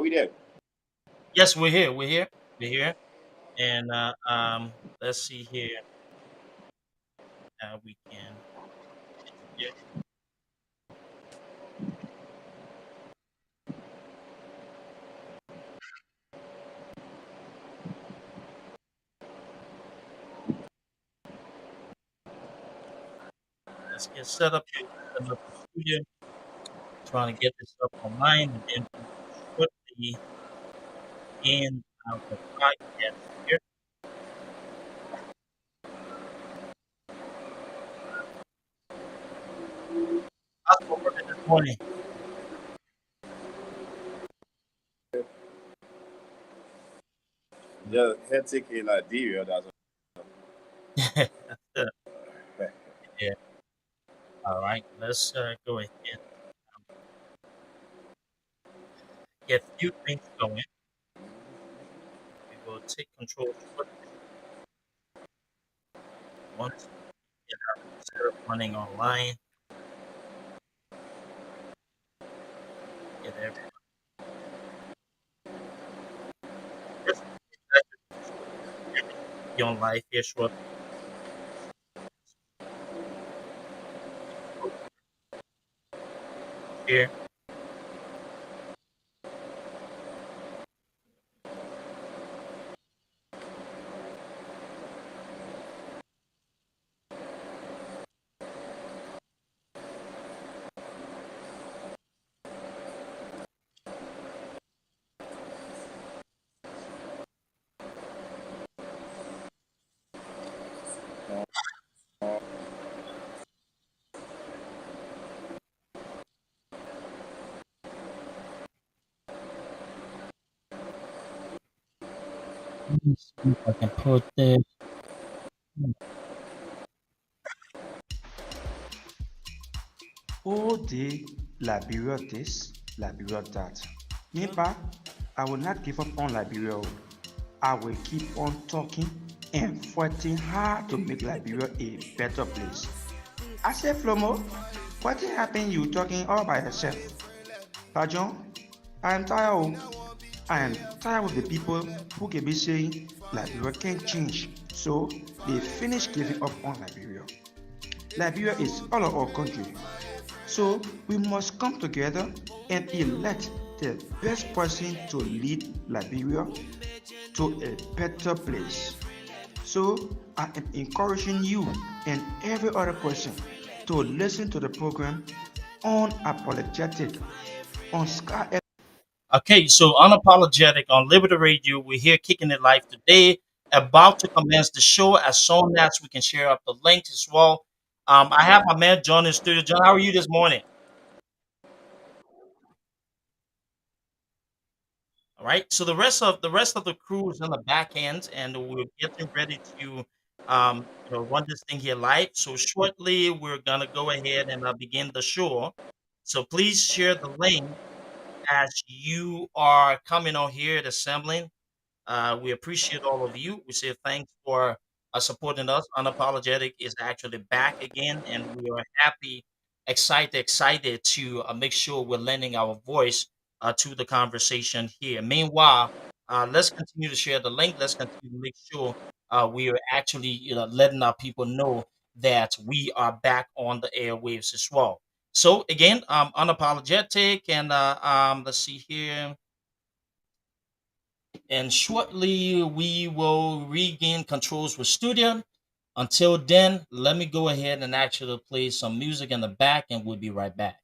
Are we there? Yes, we're here. We're here. And let's see here. We can. Yeah, let's get set up here. Set up the studio. Trying to get this up online, and then we will shortly begin our podcast here. How's the weather this morning? Just hectic in Liberia. That's Yeah. All right. Let's go ahead and get a few things going. We will take control shortly once we get our setup running online. Get everything on live here shortly. Here. Let me see if I can put this. All day, Liberia this, Liberia that. Me back, I will not give up on Liberia. I will keep on talking and fighting hard to make Liberia a better place. I say, Flomo, what happened you talking all by yourself? Pajon, I am tired. I am tired of the people who can be saying Liberia can't change. So they finish giving up on Liberia. Liberia is all of our country. So we must come together and elect the best person to lead Liberia to a better place. So I am encouraging you and every other person to listen to the program Unapologetic on Sky. Okay, so Unapologetic on Liberty Radio. We're here kicking it live today. About to commence the show as soon as we can share up the link as well. I have my man John in studio. John, how are you this morning? All right. So the rest of the crew is on the back end, and we're getting ready to run this thing here live. So shortly we're gonna go ahead and begin the show. So please share the link as you are coming on here and assembling. We appreciate all of you. We say thanks for supporting us. Unapologetic is actually back again, and we are happy, excited to make sure we're lending our voice to the conversation here. Meanwhile, let's continue to share the link. Let's continue to make sure we are actually letting our people know that we are back on the airwaves as well. So again, unapologetic, and let's see here. And shortly we will regain controls with studio. Until then, let me go ahead and actually play some music in the back, and we'll be right back.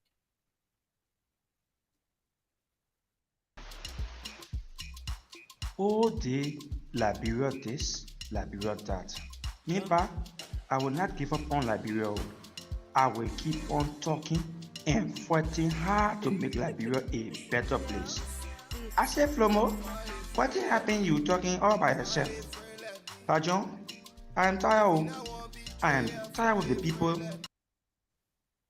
All day, Liberia this, Liberia that. Me back, I will not give up on Liberia. I will keep on talking and fighting hard to make Liberia a better place. I say, Flomo, what happened you talking all by yourself? Pajon, I am tired. I am tired of the people.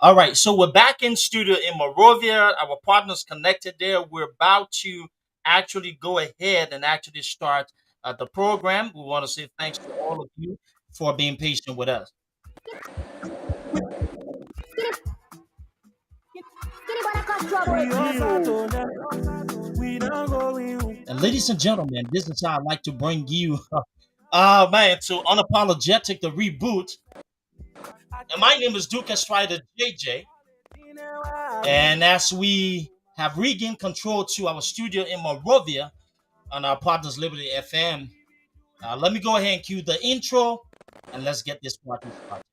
All right, so we're back in studio in Morovia. Our partners connected there. We're about to actually go ahead and actually start the program. We want to say thanks to all of you for being patient with us. We offer to them, we And ladies and gentlemen, this is how I like to bring you, man, to Unapologetic, the reboot. And my name is Duke Estrada JJ. And as we have regained control to our studio in Monrovia on our partners Liberty FM, let me go ahead and cue the intro and let's get this party started.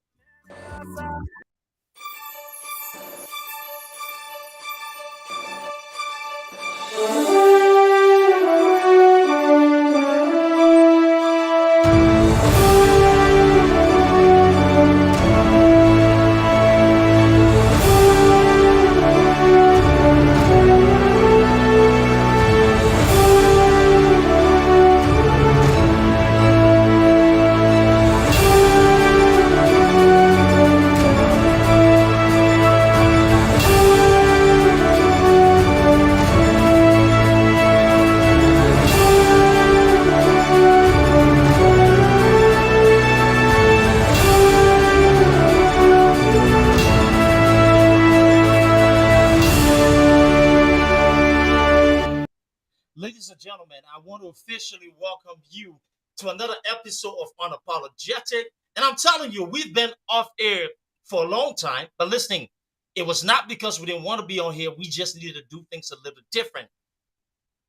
Ladies and gentlemen, I want to officially welcome you to another episode of Unapologetic. And I'm telling you, we've been off air for a long time, but listening, it was not because we didn't want to be on here. We just needed to do things a little different.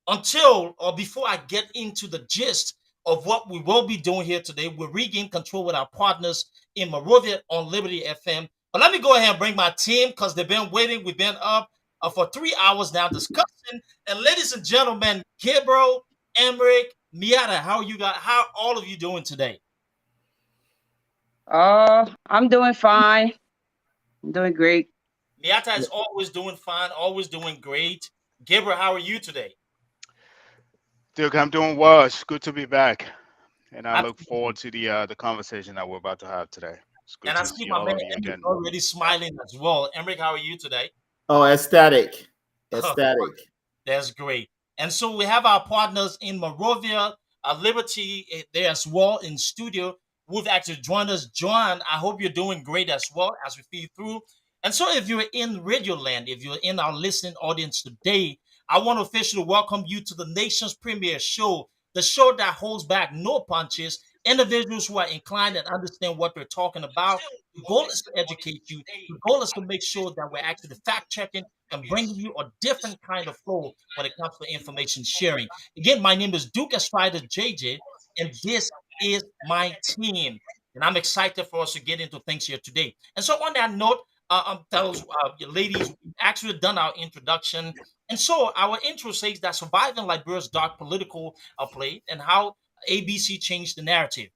Until or before I get into the gist of what we will be doing here today, we'll regain control with our partners in Monrovia on Liberty FM. But let me go ahead and bring my team because they've been waiting. We've been up for 3 hours now discussing. And ladies and gentlemen, Gabriel, Emmerich, Miata, how are you guys? How are all of you doing today? I'm doing fine. I'm doing great. Miata is always doing fine, always doing great. Gabriel, how are you today? Duke, I'm doing well. It's good to be back, and I look Absolutely. forward to the conversation that we're about to have today. It's good And I to see see my all man of you Emmerich again. already smiling as well. Emmerich, how are you today? Oh, ecstatic. Ecstatic. That's great. And so we have our partners in Monrovia, Liberty, there as well in studio. Who've actually joined us. John, I hope you're doing great as well as we feed through. And so if you're in Radio Land, if you're in our listening audience today, I want to officially welcome you to the nation's premier show, the show that holds back no punches, individuals who are inclined and understand what they're talking about. The goal is to educate you. The goal is to make sure that we're actually fact checking and bringing you a different kind of flow when it comes to information sharing. Again, my name is Duke Estrada JJ, and this is my team. And I'm excited for us to get into things here today. And so, on that note, fellows, ladies, we've actually done our introduction. And so, our intro says that surviving Liberia's dark political play and how ABC changed the narrative.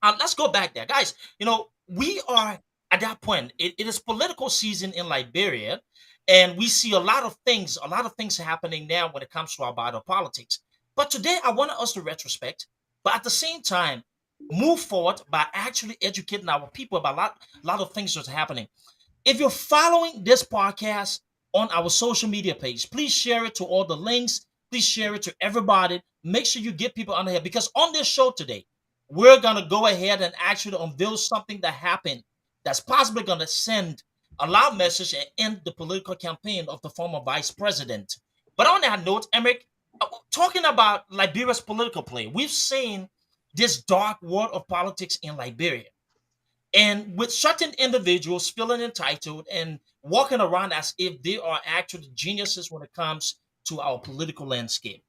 Let's go back there, guys. We are at that point. It is political season in Liberia, and we see a lot of things happening now when it comes to our battle politics. But today, I want us to retrospect, but at the same time, move forward by actually educating our people about a lot of things that's happening. If you're following this podcast on our social media page, please share it to all the links. Please share it to everybody. Make sure you get people on here because on this show today, we're going to go ahead and actually unveil something that happened that's possibly going to send a loud message and end the political campaign of the former vice president. But on that note, Emmerich, talking about Liberia's political play, we've seen this dark world of politics in Liberia. And with certain individuals feeling entitled and walking around as if they are actually geniuses when it comes to our political landscape.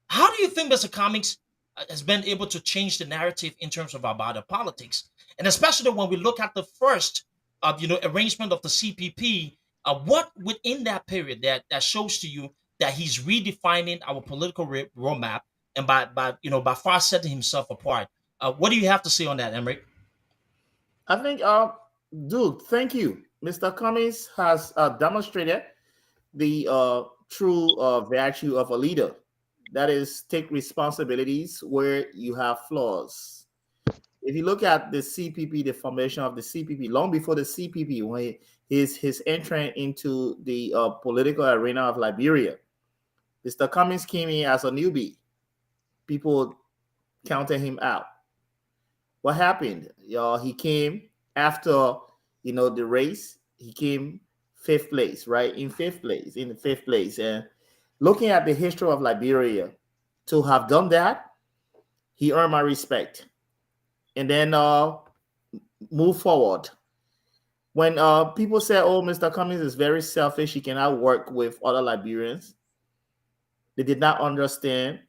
How do you think Mr. Cummings has been able to change the narrative in terms of our body politics? And especially when we look at the first arrangement of the CPP, what within that period that shows to you that he's redefining our political roadmap and by far setting himself apart. What do you have to say on that, Emmerich? I think, Duke, thank you. Mr. Cummings has demonstrated the true virtue of a leader. That is, take responsibilities where you have flaws. If you look at the CPP, the formation of the CPP, long before the CPP, when his entry into the political arena of Liberia, Mr. Cummings came in as a newbie. People counted him out. What happened? He came after the race. He came fifth place, right? In the fifth place, and Looking at the history of Liberia, to have done that, he earned my respect. And then move forward. When people say, "Oh, Mr. Cummings is very selfish, he cannot work with other Liberians," they did not understand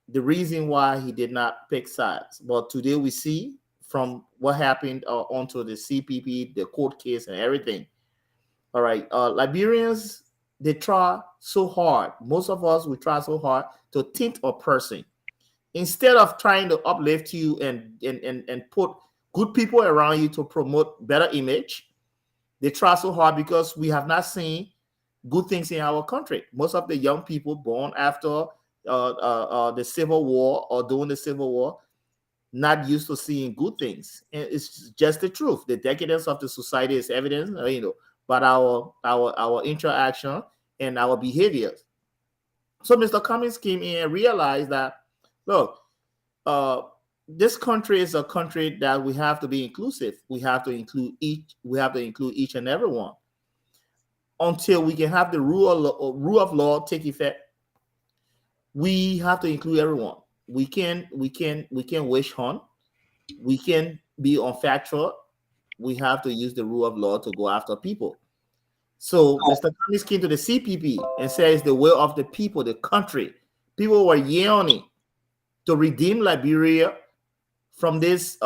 the reason why he did not pick sides. But today we see from what happened onto the CPP, the court case, and everything. All right, Liberians, they try so hard. Most of us, we try so hard to tint a person instead of trying to uplift you and put good people around you to promote better image. They try so hard because we have not seen good things in our country. Most of the young people born after the Civil War or during the Civil War not used to seeing good things, and it's just the truth. The decadence of the society is evident, but our interaction and our behaviors. So Mr. Cummings came in and realized that, look, uh, this country is a country that we have to be inclusive. We have to include each. We have to include each and everyone until we can have the rule of law take effect. We have to include everyone. We can wish hunt. We can be unfactual. We have to use the rule of law to go after people. So Mr. Cummings came to the CPP and says the will of the people, the country. People were yearning to redeem Liberia from this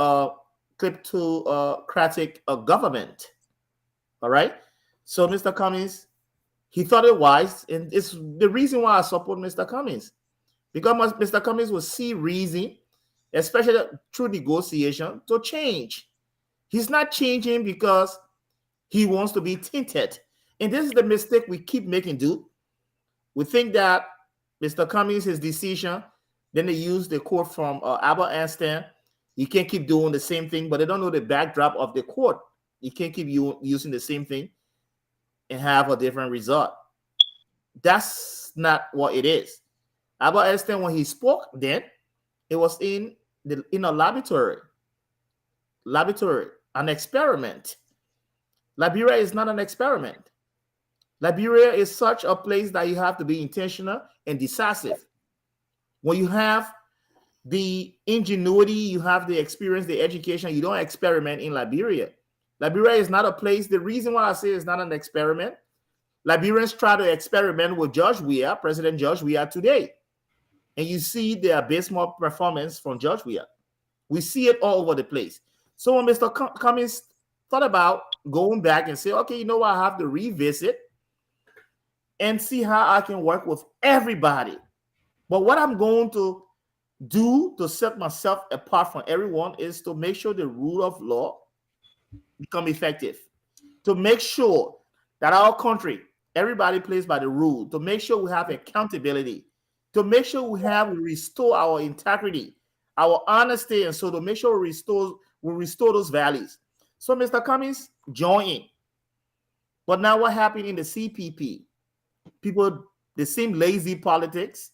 kleptocratic government. All right. So Mr. Cummings, he thought it wise, and it's the reason why I support Mr. Cummings, because Mr. Cummings will see reason, especially through negotiation, to change. He's not changing because he wants to be tinted. And this is the mistake we keep making, dude. We think that Mr. Cummings, his decision, then they use the quote from Albert Einstein. You can't keep doing the same thing, but they don't know the backdrop of the quote. You can't keep using the same thing and have a different result. That's not what it is. Albert Einstein, when he spoke, then it was in a laboratory, an experiment. Liberia is not an experiment. Liberia is such a place that you have to be intentional and decisive. When you have the ingenuity, you have the experience, the education, you don't experiment in Liberia. Liberia is not a place. The reason why I say it's not an experiment, Liberians try to experiment with President George Weah today. And you see the abysmal performance from George Weah. We see it all over the place. So when Mr. Cummings thought about going back and say, okay, you know what, I have to revisit and see how I can work with everybody. But what I'm going to do to set myself apart from everyone is to make sure the rule of law become effective, to make sure that our country, everybody plays by the rule, to make sure we have accountability, to make sure we restore our integrity, our honesty, and so to make sure we restore those values. So Mr. Cummings joined. But now what happened in the CPP? People, they seem lazy politics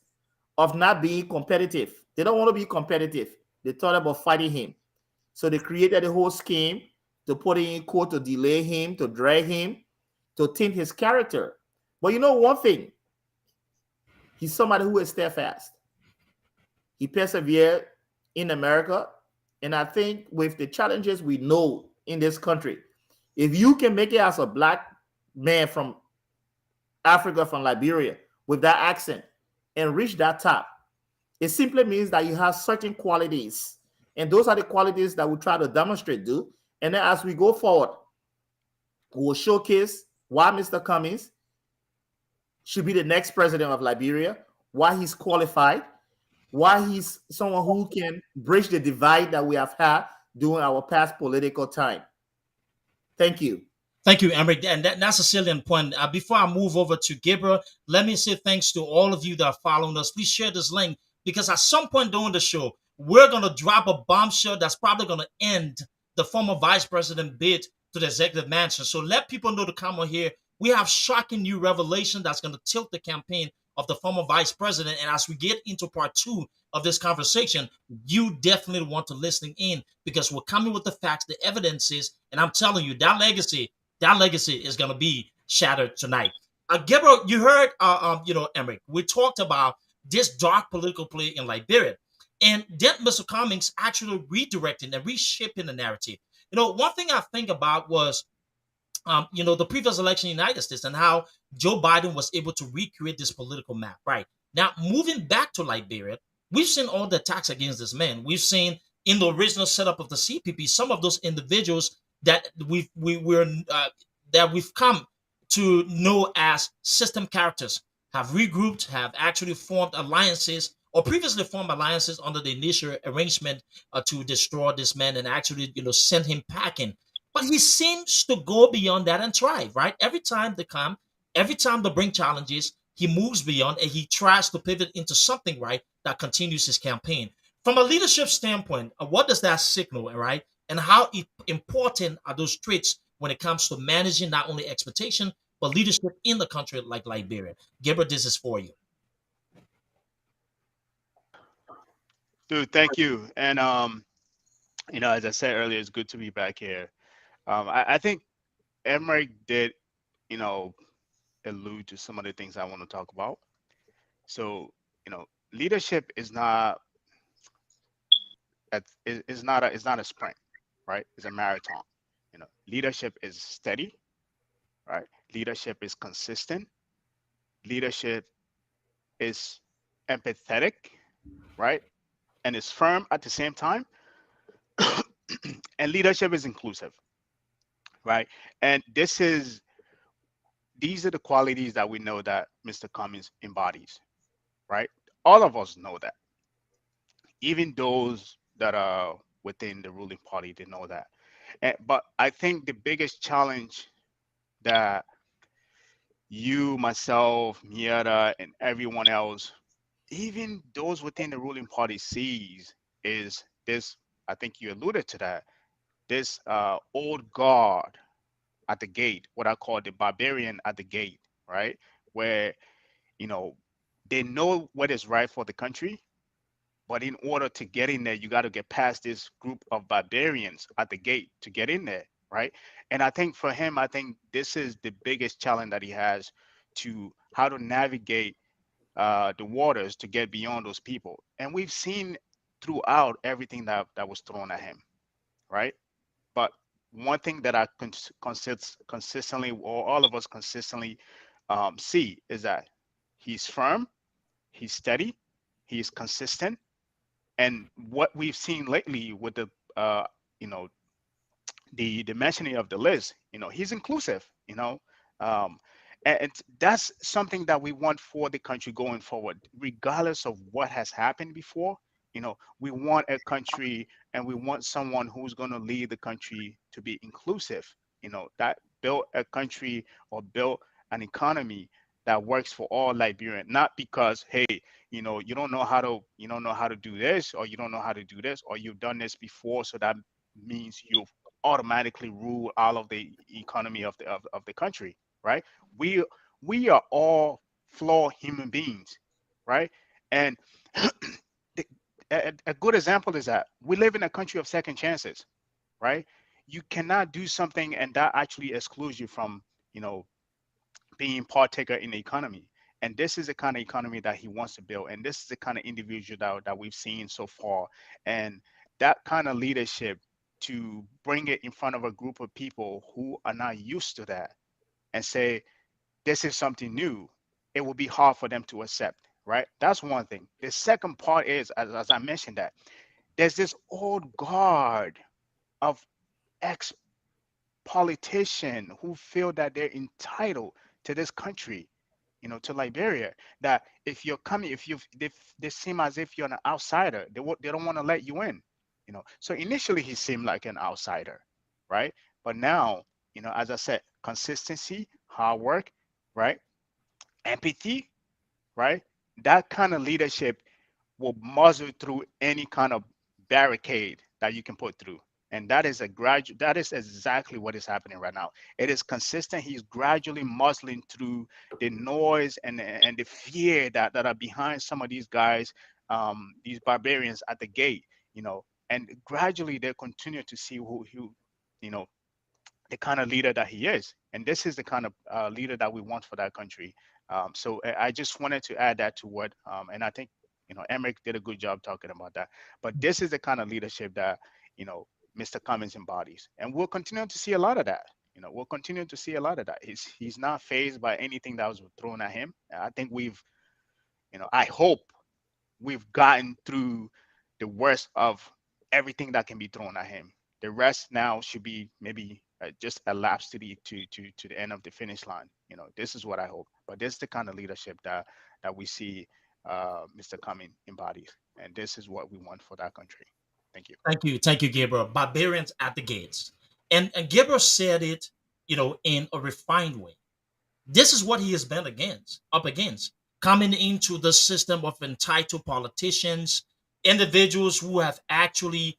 of not being competitive. They don't want to be competitive. They thought about fighting him. So they created a whole scheme to put him in court, to delay him, to drag him, to tint his character. But you know one thing, he's somebody who is steadfast. He persevered in America. And I think with the challenges we know in this country, if you can make it as a black man from Africa, from Liberia, with that accent and reach that top, it simply means that you have certain qualities. And those are the qualities that we try to demonstrate, dude. And then as we go forward, we will showcase why Mr. Cummings should be the next president of Liberia, why he's qualified, why he's someone who can bridge the divide that we have had during our past political time. Thank you. Thank you, Emric. And that's a salient point. Before I move over to Gabriel, let me say thanks to all of you that are following us. Please share this link because at some point during the show, we're going to drop a bombshell that's probably going to end the former vice president bid to the executive mansion. So let people know to come on here. We have shocking new revelation that's going to tilt the campaign of the former vice president. And as we get into part 2 of this conversation, you definitely want to listen in because we're coming with the facts, the evidences, and I'm telling you that legacy is going to be shattered tonight. Gabriel, you heard, Emmerich, we talked about this dark political play in Liberia. And then Mr. Cummings actually redirecting and reshaping the narrative. One thing I think about was, the previous election in the United States and how Joe Biden was able to recreate this political map. Right now, moving back to Liberia, we've seen all the attacks against this man. We've seen in the original setup of the CPP, some of those individuals that we've come to know as system characters have regrouped, have actually formed alliances or previously formed alliances under the initial arrangement to destroy this man and actually, send him packing. But he seems to go beyond that and thrive, right? Every time they come, every time they bring challenges, he moves beyond and he tries to pivot into something, right, that continues his campaign. From a leadership standpoint, what does that signal, right? And how important are those traits when it comes to managing not only expectation, but leadership in the country like Liberia? Gabriel, this is for you. Dude, thank you. And as I said earlier, it's good to be back here. I think Emmerich did, you know, allude to some of the things I want to talk about. So, leadership is not a sprint, right? It's a marathon. Leadership is steady, right? Leadership is consistent. Leadership is empathetic, right? And it's firm at the same time. And leadership is inclusive, right? And these are the qualities that we know that Mr. Cummings embodies, right? All of us know that. Even those that are within the ruling party, they know that. But I think the biggest challenge that you, myself, Miata, and everyone else, even those within the ruling party, sees is this. I think you alluded to that. This old guard at the gate, what I call the barbarian at the gate, right? Where you know they know what is right for the country, but in order to get in there, you got to get past this group of barbarians at the gate to get in there, right? And I think for him, I think this is the biggest challenge that he has, to how to navigate the waters to get beyond those people. And we've seen throughout everything that was thrown at him, right? But one thing that I consistently, or all of us consistently see, is that he's firm, he's steady, he's consistent. And what we've seen lately with uh, you know the mentioning of the list, he's inclusive, um, and that's something that we want for the country going forward, regardless of what has happened before. We want a country, and we want someone who's going to lead the country to be inclusive, that build a country or build an economy that works for all Liberian, not because, hey, you don't know how to do this, or you don't know how to do this, or you've done this before, so that means you automatically rule all of the economy of the country, right? We are all flawed human beings, right? And the- a good example is that we live in a country of second chances, right? You cannot do something and that actually excludes you from, you know, being partaker in the economy. And this is the kind of economy that he wants to build. And this is the kind of individual that we've seen so far. And that kind of leadership, to bring it in front of a group of people who are not used to that and say, this is something new, it will be hard for them to accept, right? That's one thing. The second part is, as I mentioned, that there's this old guard of ex politician who feel that they're entitled to this country, to Liberia. That if you're coming, if you they seem as if you're an outsider. They don't want to let you in. So initially he seemed like an outsider, right? But now, as I said, consistency, hard work, right? Empathy, right? That kind of leadership will muzzle through any kind of barricade that you can put through. And that is exactly what is happening right now. It is consistent. He's gradually muzzling through the noise and the fear that are behind some of these guys, these barbarians at the gate, and gradually they continue to see who you know the kind of leader that he is. And this is the kind of leader that we want for that country. So I just wanted to add that to what, and I think, Emmerich did a good job talking about that. But this is the kind of leadership that, Mr. Cummings embodies. And we'll continue to see a lot of that. We'll continue to see a lot of that. He's not fazed by anything that was thrown at him. I think I hope we've gotten through the worst of everything that can be thrown at him. The rest now should be maybe just a lapse to the end of the finish line. This is what I hope. But this is the kind of leadership that we see Mr. Cummings embodies, and this is what we want for that country. Thank you. Thank you, Gabriel. Barbarians at the gates, and Gabriel said it, in a refined way. This is what he has been up against, coming into the system of entitled politicians, individuals who have actually,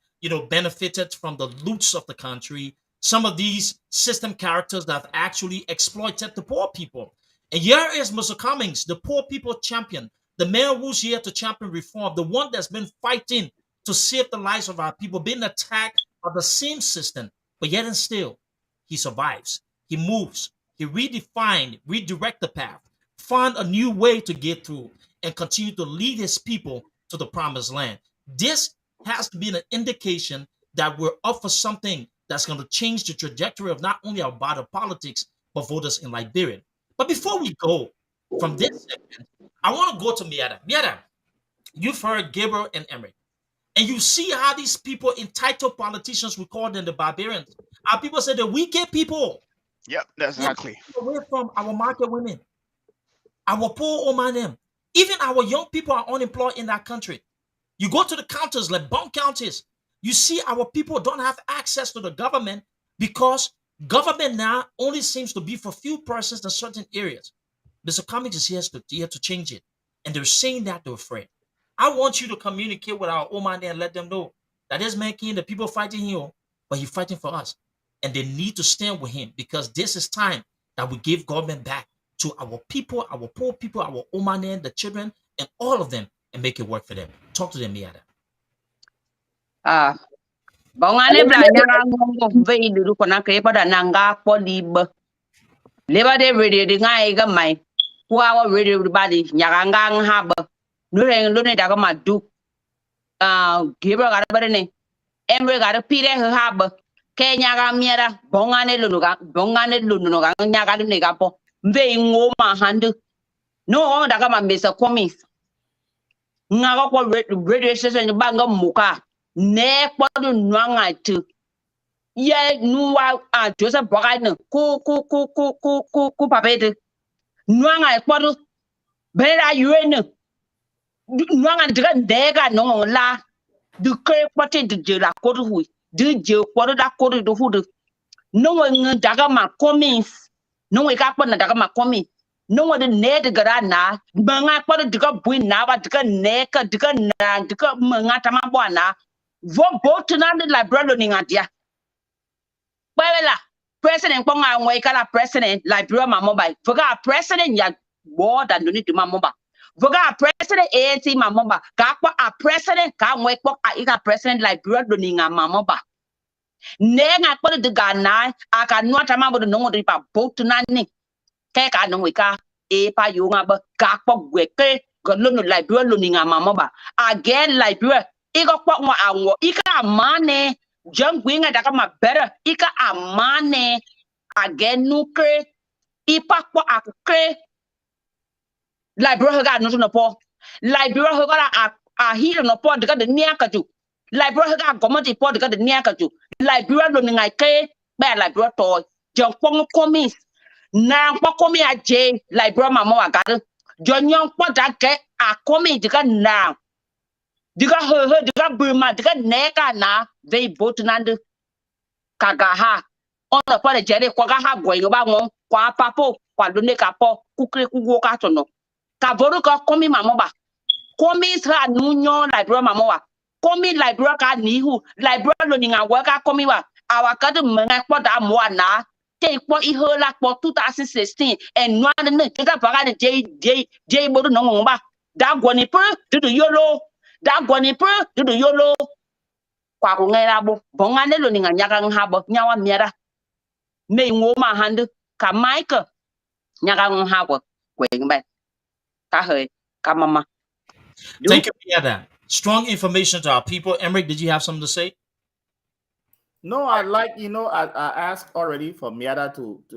benefited from the loots of the country. Some of these system characters that have actually exploited the poor people. And here is Mr. Cummings, the poor people champion, the man who's here to champion reform, the one that's been fighting to save the lives of our people, being attacked by the same system, but yet and still, he survives. He moves. He redirect the path, find a new way to get through, and continue to lead his people to the promised land. This has to be an indication that we're up for something that's going to change the trajectory of not only our body politics, but voters in Liberia. But before we go from this segment, I want to go to Miata. Miata, you've heard Gabriel and Emmerich, and you see how these people, entitled politicians, we call them the barbarians. Our people say the wicked people. Yep, that's exactly. Away from our market women, our poor women, even our young people are unemployed in that country. You go to the counties like bunk counties, you see our people don't have access to the government because government now only seems to be for few persons in certain areas. Mr. Cummings is here to change it, and they're saying that they're afraid. I want you to communicate with our Oman and let them know that this man King, the people fighting him, but he's fighting for us. And they need to stand with him because this is time that we give government back to our people, our poor people, our Oman, the children, and all of them, and make it work for them. Talk to them, Miata. Bongane blanya ngongo vei dulu kona kre pada nanga polibe. Leba de radio di ngai ga mai. Kuawa radio di badi nyagangang haba. Lune daga madu. Gibra gara barene. Emre gara pire haba. Ke nyaga miera bongane lunuga nyaga de negapo. Vei ngoma handu. No daga ma Mr. Cummings. Ngaga kwa radio station banga muka. Ne kwadu nwanga tu ye nuwa Joseph Bogano ku papete nwanga kwadu bera yuene nwanga diga dega no la du kre kwate de la kodu hu du je kwadu da kodu do hu no we daga ma Cummings no we ka kwadu daga ma Cummings no we de ne de gara na manga kwadu diga buin na ba diga ne ka diga na diga manga tama bwana vote na the Liberia ni ngadia. Bawela president ponga ngwe kala president Liberia mamoba. Voga president ya more than need to mamoba. Voga president ANC mamoba. Ka kwa a president ka ngwe kwa a ika president Liberia ni nga mamoba. Nenga kwa de Ghana aka nwata mambo de nongo ripa vote na ni. Ke ka no weka e pa yonga ba ka kwa gweke godlo Liberia ni nga mamoba. Again Liberia ika kwa mwa anwo ika amane jangwinga daga mabere ika amane agenukre ipa kwa akukre Liberia ga no no po Liberia ga a hiro no po daga de niakaju Liberia ga gomati po daga de niakaju Liberia lo ngai ke ba Liberia to jangpong Cummings na kwa komi aje Liberia mama wa ga jonyon po daga a komi daga na diga diga burma diga neka na they both nand kagaha on the part of Jerry kwagaha gwen ba won kwa papo kwa lone ka po kukre kugo ka tono ka boru ka komi mamoba komi sa nunyo Liberia mamowa komi Liberia ka nihu Liberia lo ninga wa ka komi wa awakade menga po da mo na te po ihola po 2016 and nwa ne tuta paga de j boru no ngba da gwoni pe du yolo da gwani pro du yolo kwa ko ngera bo bongane lo ninga nyaga ngabo nyawa miera me ngoma hand ka Michael nyaga nghawa kweng ba ka he ka mama. Thank you, Miada. Strong information to our people. Emmerich, did you have something to say? No, I like, I asked already for Miada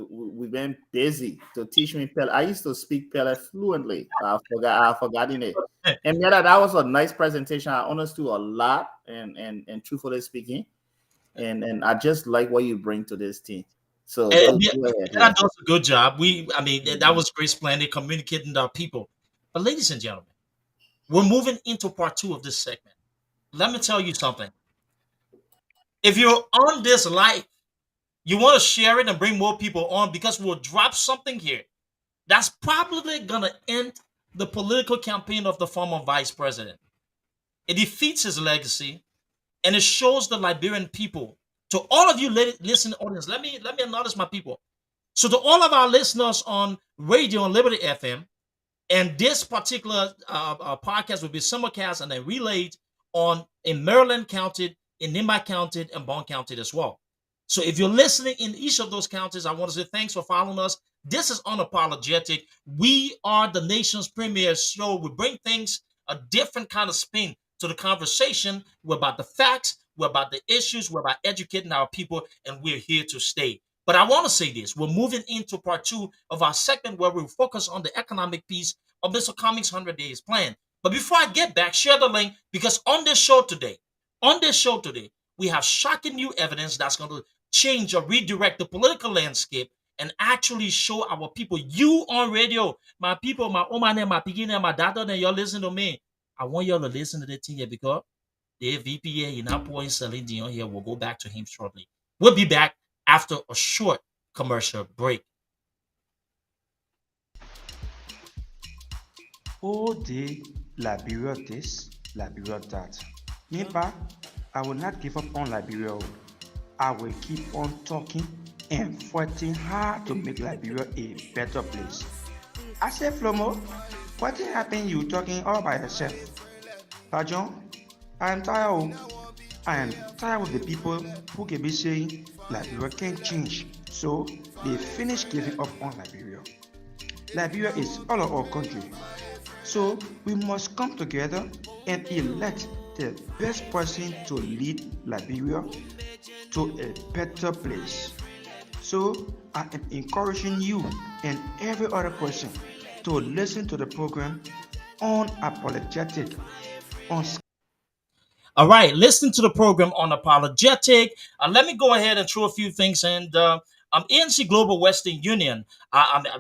we've been busy to teach me Pele. I used to speak Pele fluently. I forgot it. And Miada, that was a nice presentation. I understood a lot and truthfully speaking. And I just like what you bring to this team. So go ahead. That does a good job. That was great, splendid communicating to our people. But ladies and gentlemen, we're moving into part 2 of this segment. Let me tell you something. If you're on this live, you want to share it and bring more people on because we'll drop something here that's probably going to end the political campaign of the former vice president. It defeats his legacy and it shows the Liberian people. To all of you listening audience, let me acknowledge my people. So to all of our listeners on radio on Liberty FM, and this particular podcast will be simulcast and then relayed in Maryland County, in Nimba County, and Bond County as well. So if you're listening in each of those counties, I want to say thanks for following us. This is Unapologetic. We are the nation's premier show. We bring things a different kind of spin to the conversation. We're about the facts. We're about the issues. We're about educating our people, and we're here to stay. But I want to say this. We're moving into part 2 of our segment where we focus on the economic piece of Mr. Cummings' 100 Days Plan. But before I get back, share the link because on this show today, we have shocking new evidence that's going to change or redirect the political landscape and actually show our people, you on radio, my people, my oma and my piggy and my daughter, and you're listening to me. I want y'all to listen to the thing here because the VPA in our point Celine Dion here. We'll go back to him shortly. We'll be back after a short commercial break. Oh, day, Liberia this, Liberia that. Nearby, I will not give up on Liberia. I will keep on talking and fighting hard to make Liberia a better place. I say, Flomo, what happened you talking all by yourself? Bajon, I am tired. I am tired of the people who can be saying Liberia can't change, so they finish giving up on Liberia. Liberia is all of our country, so we must come together and elect the best person to lead Liberia to a better place. So I am encouraging you and every other person to listen to the program Unapologetic on. All right, listen to the program Unapologetic. Let me go ahead and throw a few things. And ANC Global Western Union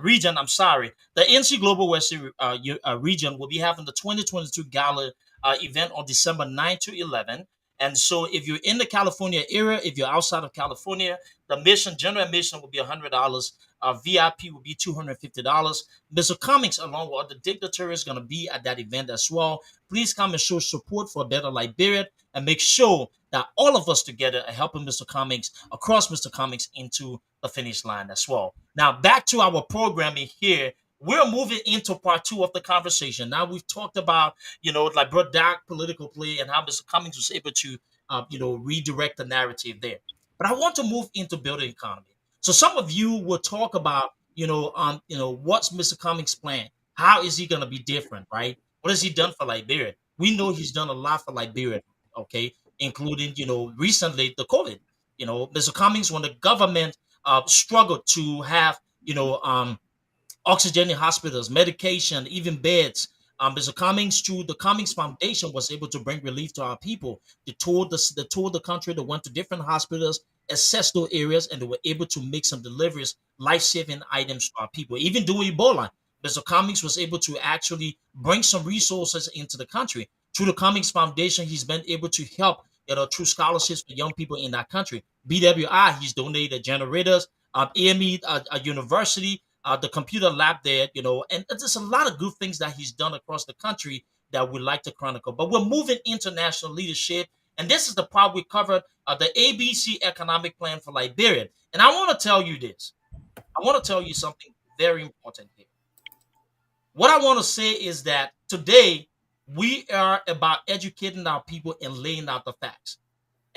region. I'm sorry, the ANC Global Western region will be having the 2022 Gala event on December 9 to 11. And so, if you're in the California area, if you're outside of California, the general admission will be $100. VIP will be $250. Mr. Cummings, along with other dignitaries, going to be at that event as well. Please come and show support for a better Liberia and make sure that all of us together are helping Mr. Cummings across Mr. Cummings into the finish line as well. Now, back to our programming here. We're moving into part 2 of the conversation. Now we've talked about, like dark political play and how Mr. Cummings was able to, redirect the narrative there. But I want to move into building economy. So some of you will talk about, what's Mr. Cummings' plan? How is he going to be different, right? What has he done for Liberia? We know he's done a lot for Liberia, okay, including, recently the COVID. Mr. Cummings, when the government struggled to have, oxygen in hospitals, medication, even beds. Mr. Cummings, through the Cummings Foundation, was able to bring relief to our people. They toured the country. They went to different hospitals, assessed those areas, and they were able to make some deliveries, life-saving items to our people. Even during Ebola, Mr. Cummings was able to actually bring some resources into the country. Through the Cummings Foundation, he's been able to help, through scholarships for young people in that country. BWI, he's donated generators. AME University, the computer lab there, and there's a lot of good things that he's done across the country that we like to chronicle. But we're moving into national leadership, and this is the part we covered, the ABC economic plan for Liberia. And I want to tell you this. I want to tell you something very important here. What I want to say is that today we are about educating our people and laying out the facts.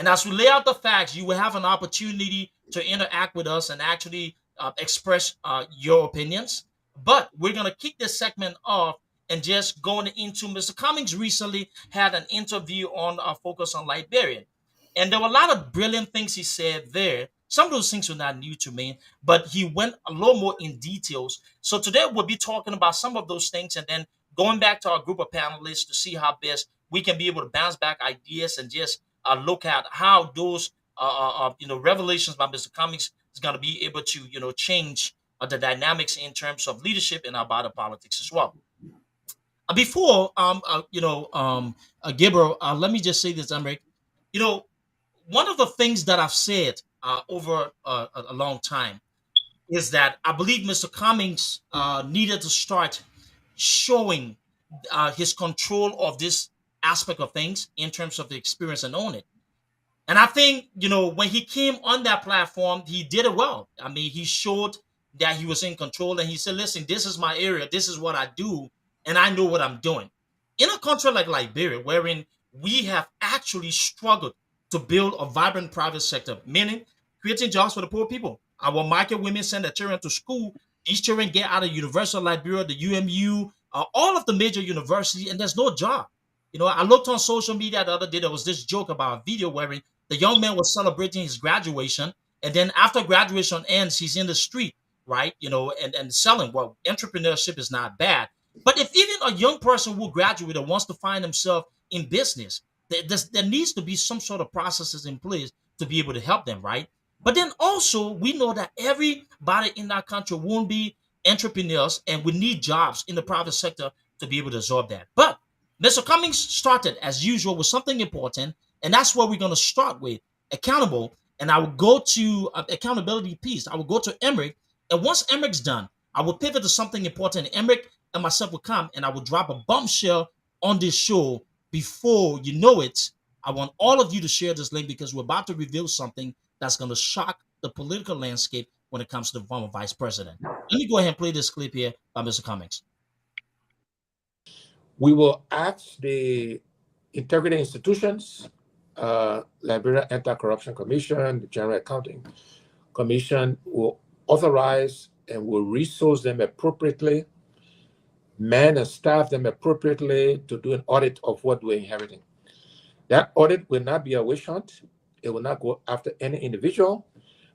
And as we lay out the facts, you will have an opportunity to interact with us and actually express your opinions. But we're going to kick this segment off and just going into Mr. Cummings recently had an interview on Focus on Liberia. And there were a lot of brilliant things he said there. Some of those things were not new to me, but he went a little more in details. So today we'll be talking about some of those things and then going back to our group of panelists to see how best we can be able to bounce back ideas and just look at how those revelations by Mr. Cummings is going to be able to change the dynamics in terms of leadership in our body politics as well. Before Gabriel, let me just say this, Emric. One of the things that I've said over a long time is that I believe Mr. Cummings needed to start showing his control of this aspect of things in terms of the experience and own it. And I think, when he came on that platform, he did it well. I mean, he showed that he was in control and he said, listen, this is my area. This is what I do. And I know what I'm doing. In a country like Liberia, wherein we have actually struggled to build a vibrant private sector, meaning creating jobs for the poor people. Our market women send their children to school. These children get out of University of Liberia, the UMU, all of the major universities, and there's no job. I looked on social media the other day. There was this joke about a video wherein the young man was celebrating his graduation, and then after graduation ends, he's in the street, right? And selling. Well, entrepreneurship is not bad, but if even a young person who graduated wants to find himself in business, there needs to be some sort of processes in place to be able to help them, right? But then also, we know that everybody in that country won't be entrepreneurs, and we need jobs in the private sector to be able to absorb that. But Mr. Cummings started, as usual, with something important, and that's what we're going to start with, accountable. And I will go to accountability piece. I will go to Emric, and once Emric's done, I will pivot to something important. Emric and myself will come, and I will drop a bombshell on this show. Before you know it, I want all of you to share this link because we're about to reveal something that's going to shock the political landscape when it comes to the former vice president. Let me go ahead and play this clip here by Mr. Cummings. We will ask the integrity institutions, Liberia Anti-Corruption Commission, the General Accounting Commission will authorize and will resource them appropriately, man and staff them appropriately to do an audit of what we're inheriting. That audit will not be a witch hunt. It will not go after any individual,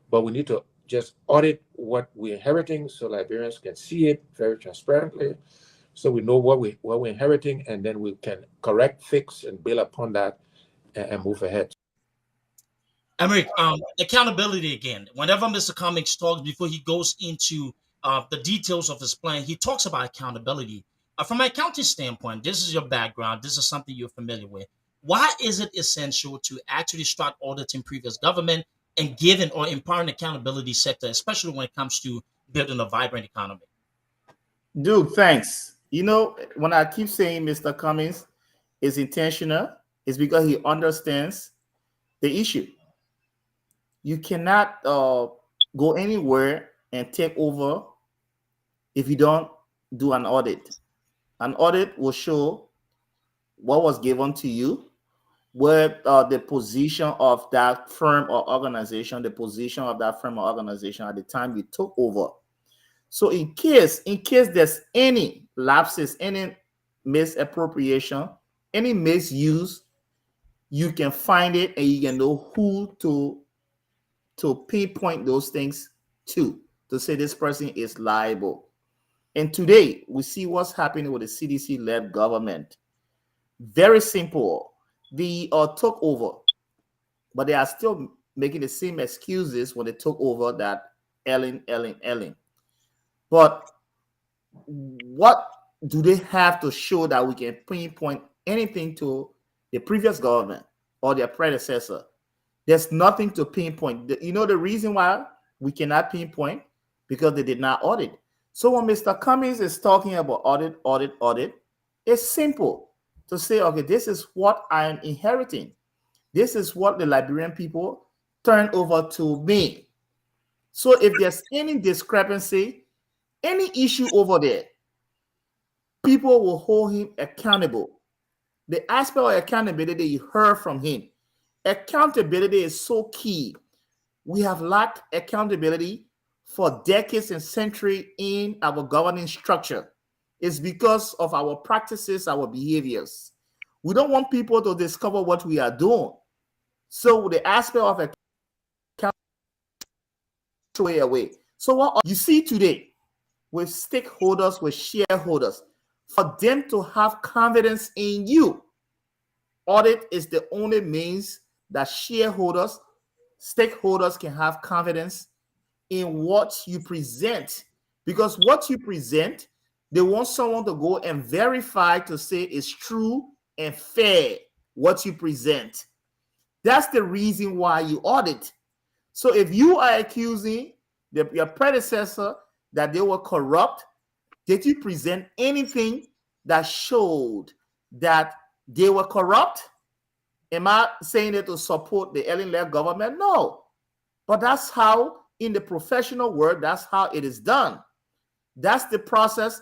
but we need to just audit what we're inheriting so Liberians can see it very transparently, so we know what we're inheriting, and then we can correct, fix, and build upon that and move ahead. Emric, accountability again. Whenever Mr. Cummings talks, before he goes into the details of his plan, he talks about accountability. From an accounting standpoint, this is your background. This is something you're familiar with. Why is it essential to actually start auditing previous government and giving or empowering accountability sector, especially when it comes to building a vibrant economy? Dude, thanks. When I keep saying Mr. Cummings is intentional, it's because he understands the issue. You cannot go anywhere and take over if you don't do an audit. An audit will show what was given to you, where the position of that firm or organization, at the time you took over. So in case there's any lapses, any misappropriation, any misuse, you can find it and you can know who to pinpoint those things to say this person is liable. And today we see what's happening with the CDC-led government. Very simple. They took over, but they are still making the same excuses when they took over, that Ellen. But what do they have to show that we can pinpoint anything to the previous government or their predecessor? There's nothing to pinpoint. The reason why we cannot pinpoint? Because they did not audit. So when Mr. Cummings is talking about audit, it's simple to say, okay, this is what I am inheriting. This is what the Liberian people turned over to me. So if there's any discrepancy, any issue over there, people will hold him accountable. The aspect of accountability you heard from him, Accountability is so key. We have lacked accountability for decades and centuries in our governing structure. It's because of our practices, our behaviors. We don't want people to discover what we are doing. So the aspect of accountability way away. So what you see today with stakeholders, with shareholders, for them to have confidence in you, audit is the only means that shareholders, stakeholders can have confidence in what you present. Because what you present, they want someone to go and verify to say it's true and fair what you present. That's the reason why you audit. So if you are accusing your predecessor that they were corrupt, did you present anything that showed that they were corrupt? Am I saying it to support the Ellen-led government? No. But that's how, in the professional world, that's how it is done. That's the process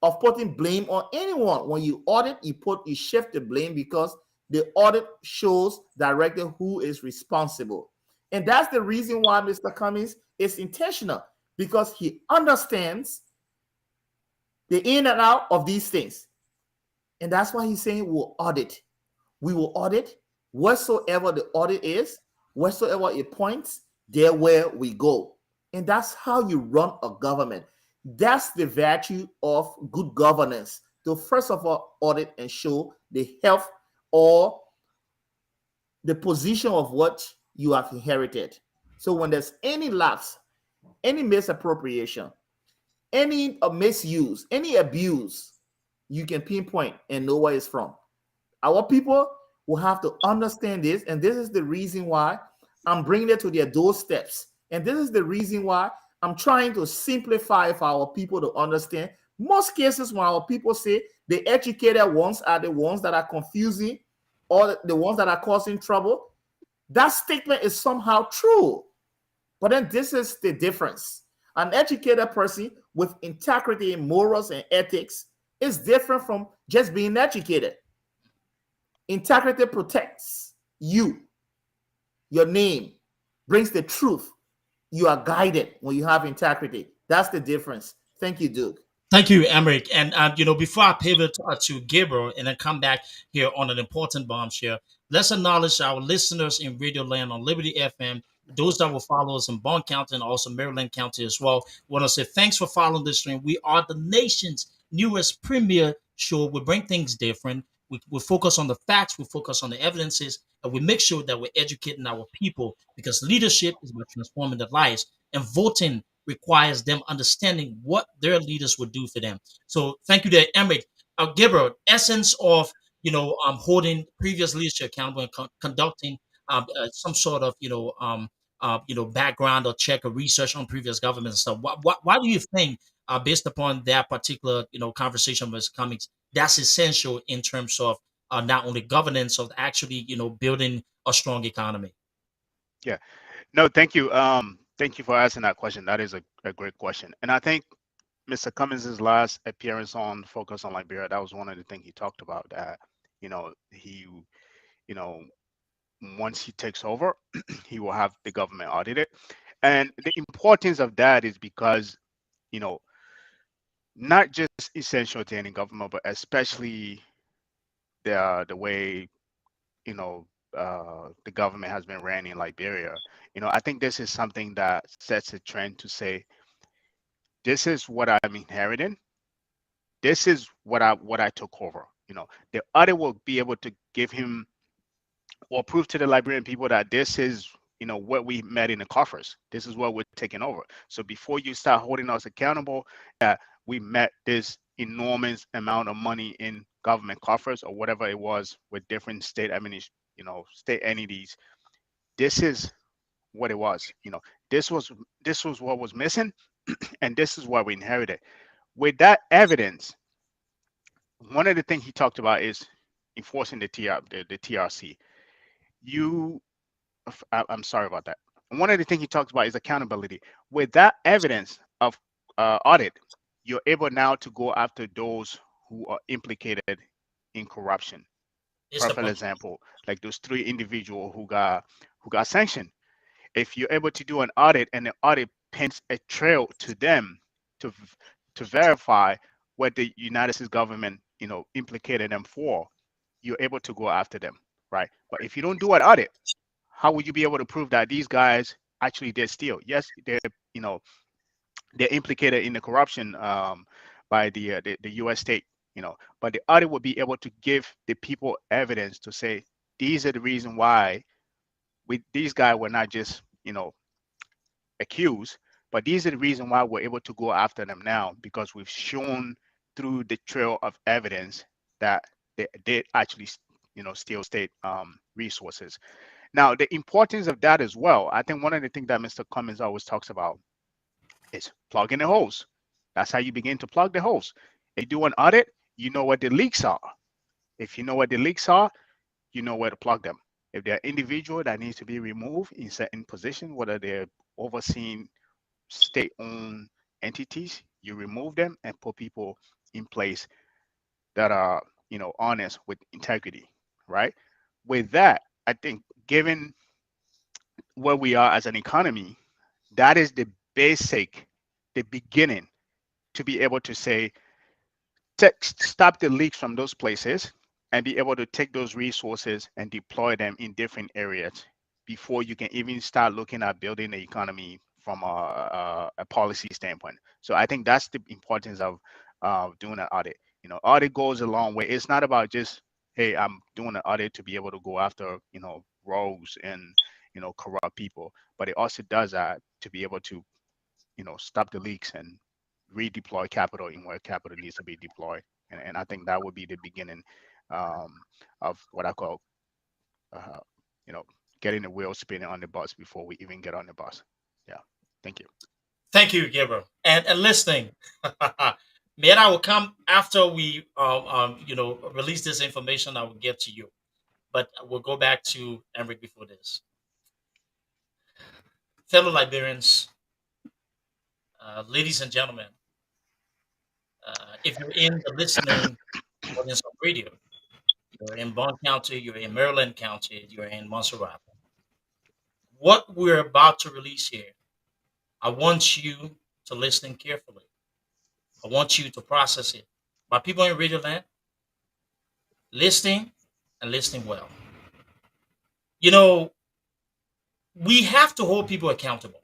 of putting blame on anyone. When you audit, you shift the blame because the audit shows directly who is responsible. And that's the reason why Mr. Cummings is intentional, because he understands the in and out of these things. And that's why he's saying we'll audit. We will audit whatsoever the audit is, whatsoever it points, there where we go. And that's how you run a government. That's the virtue of good governance. To first of all audit and show the health or the position of what you have inherited. So when there's any lapse, any misappropriation, any misuse, any abuse, you can pinpoint and know where it's from. Our people will have to understand this, and this is the reason why I'm bringing it to their doorsteps. And this is the reason why I'm trying to simplify for our people to understand. Most cases when our people say the educated ones are the ones that are confusing or the ones that are causing trouble, that statement is somehow true. But then this is the difference. An educated person with integrity, morals, and ethics is different from just being educated. Integrity protects you. Your name brings the truth. You are guided when you have integrity. That's the difference. Thank you, Duke. Thank you, Emmerich. And before I pivot to Gabriel and then come back here on an important bombshell, let's acknowledge our listeners in Radio Land on Liberty FM, those that will follow us in Bond County and also Maryland County as well. I want to say thanks for following this stream. We are the nation's newest premier show. We bring things different. We focus on the facts, we focus on the evidences, and we make sure that we're educating our people, because leadership is about transforming their lives, and voting requires them understanding what their leaders would do for them. So thank you there, Emmerich. Gabriel, essence of holding previous leadership accountable and conducting some sort of background or check or research on previous governments and stuff. Why do you think, based upon that particular conversation with Cummings, that's essential in terms of not only governance, of actually building a strong economy? Yeah. No, thank you. Thank you for asking that question. That is a great question. And I think Mr. Cummings' last appearance on Focus on Liberia, that was one of the things he talked about, that, he, once he takes over, he will have the government audited. And the importance of that is because, not just essential to any government, but especially the way, the government has been ran in Liberia. I think this is something that sets a trend to say, this is what I'm inheriting. This is what I took over. The audit will be able to give him or prove to the Liberian people that this is, what we met in the coffers. This is what we're taking over. So before you start holding us accountable, we met this enormous amount of money in government coffers or whatever it was with different state state entities. This is what it was. This was what was missing, and this is what we inherited. With that evidence, one of the things he talked about is enforcing the TRC. I'm sorry about that. One of the things he talks about is accountability. With that evidence of audit, you're able now to go after those who are implicated in corruption. It's a perfect bunch. example, like those three individuals who got sanctioned. If you're able to do an audit and the audit paints a trail to them to to verify what the United States government, implicated them for, you're able to go after them, right? But if you don't do an audit, how would you be able to prove that these guys actually did steal? Yes, you know they're implicated in the corruption, by the U.S. state, but the audit will be able to give the people evidence to say these are the reason why these guys were not just accused, but these are the reason why we're able to go after them now, because we've shown through the trail of evidence that they did actually steal state resources. Now, the importance of that as well, I think one of the things that Mr. Cummings always talks about is plugging the holes. That's how you begin to plug the holes. If you do an audit, you know what the leaks are. If you know what the leaks are, you know where to plug them. If they're individual that needs to be removed in certain position, whether they're overseeing state-owned entities, you remove them and put people in place that are, honest with integrity, right? With that, I think given where we are as an economy, that is the basic, the beginning to be able to say, stop the leaks from those places and be able to take those resources and deploy them in different areas before you can even start looking at building the economy from a policy standpoint. So I think that's the importance of doing an audit. Audit goes a long way. It's not about just, hey, I'm doing an audit to be able to go after, rogues and, corrupt people, but it also does that to be able to, stop the leaks and redeploy capital in where capital needs to be deployed. And I think that would be the beginning, of what I call, uh, you know, getting the wheel spinning on the bus before we even get on the bus. Yeah. Thank you. Thank you, Gabriel, and listening. Man, I will come after we release this information. I will get to you, but we'll go back to Emric before this. Fellow Liberians, ladies and gentlemen, if you're in the listening audience of radio, you're in Bond County, you're in Maryland County, you're in Montserrat. What we're about to release here, I want you to listen carefully. I want you to process it. My people in Radio Land, listening and listening well. We have to hold people accountable.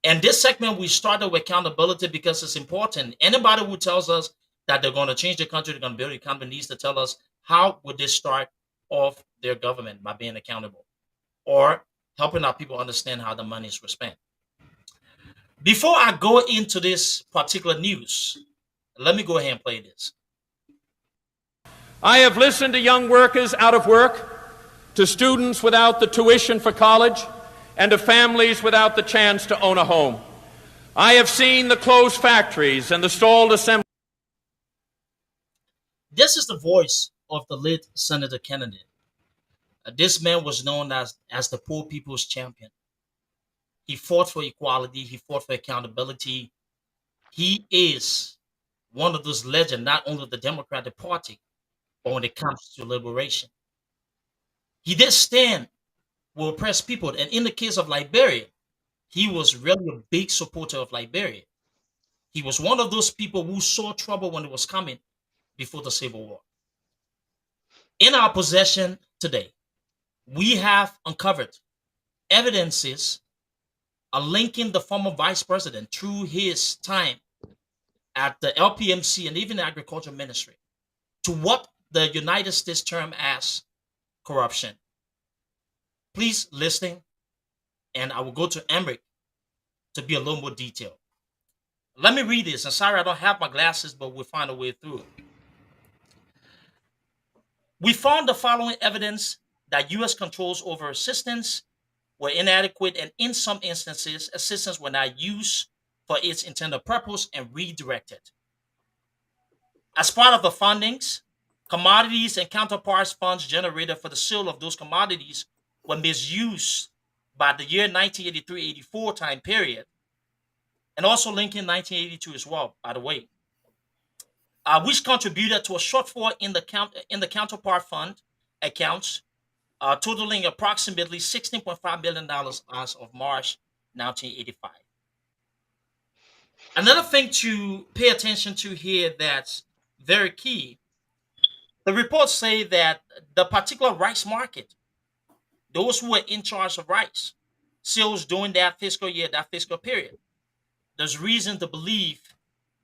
And this segment, we started with accountability because it's important. Anybody who tells us that they're going to change the country, they're going to build the economy, needs to tell us how would they start off their government by being accountable or helping our people understand how the monies were spent. Before I go into this particular news, let me go ahead and play this. I have listened to young workers out of work, to students without the tuition for college, and to families without the chance to own a home. I have seen the closed factories and the stalled assembly. This is the voice of the late Senator Kennedy. This man was known as the poor people's champion. He fought for equality. He fought for accountability. He is one of those legends, not only of the Democratic Party, but when it comes to liberation. He did stand with oppressed people. And in the case of Liberia, he was really a big supporter of Liberia. He was one of those people who saw trouble when it was coming before the Civil War. In our possession today, we have uncovered evidences linking the former vice president through his time at the LPMC and even the Agriculture Ministry to what the United States term as corruption. Please listen, and I will go to Emric to be a little more detailed. Let me read this. And sorry, I don't have my glasses, but we'll find a way through it. We found the following evidence that U.S. controls over assistance were inadequate, and in some instances, assistance were not used for its intended purpose and redirected. As part of the findings, commodities and counterparts funds generated for the sale of those commodities were misused by the year 1983-84 time period, and also linking 1982 as well, by the way, which contributed to a shortfall in the counterpart fund accounts, totaling approximately $16.5 million as of March 1985. Another thing to pay attention to here that's very key, the reports say that the particular rice market, those who were in charge of rice sales during that fiscal year, that fiscal period, there's reason to believe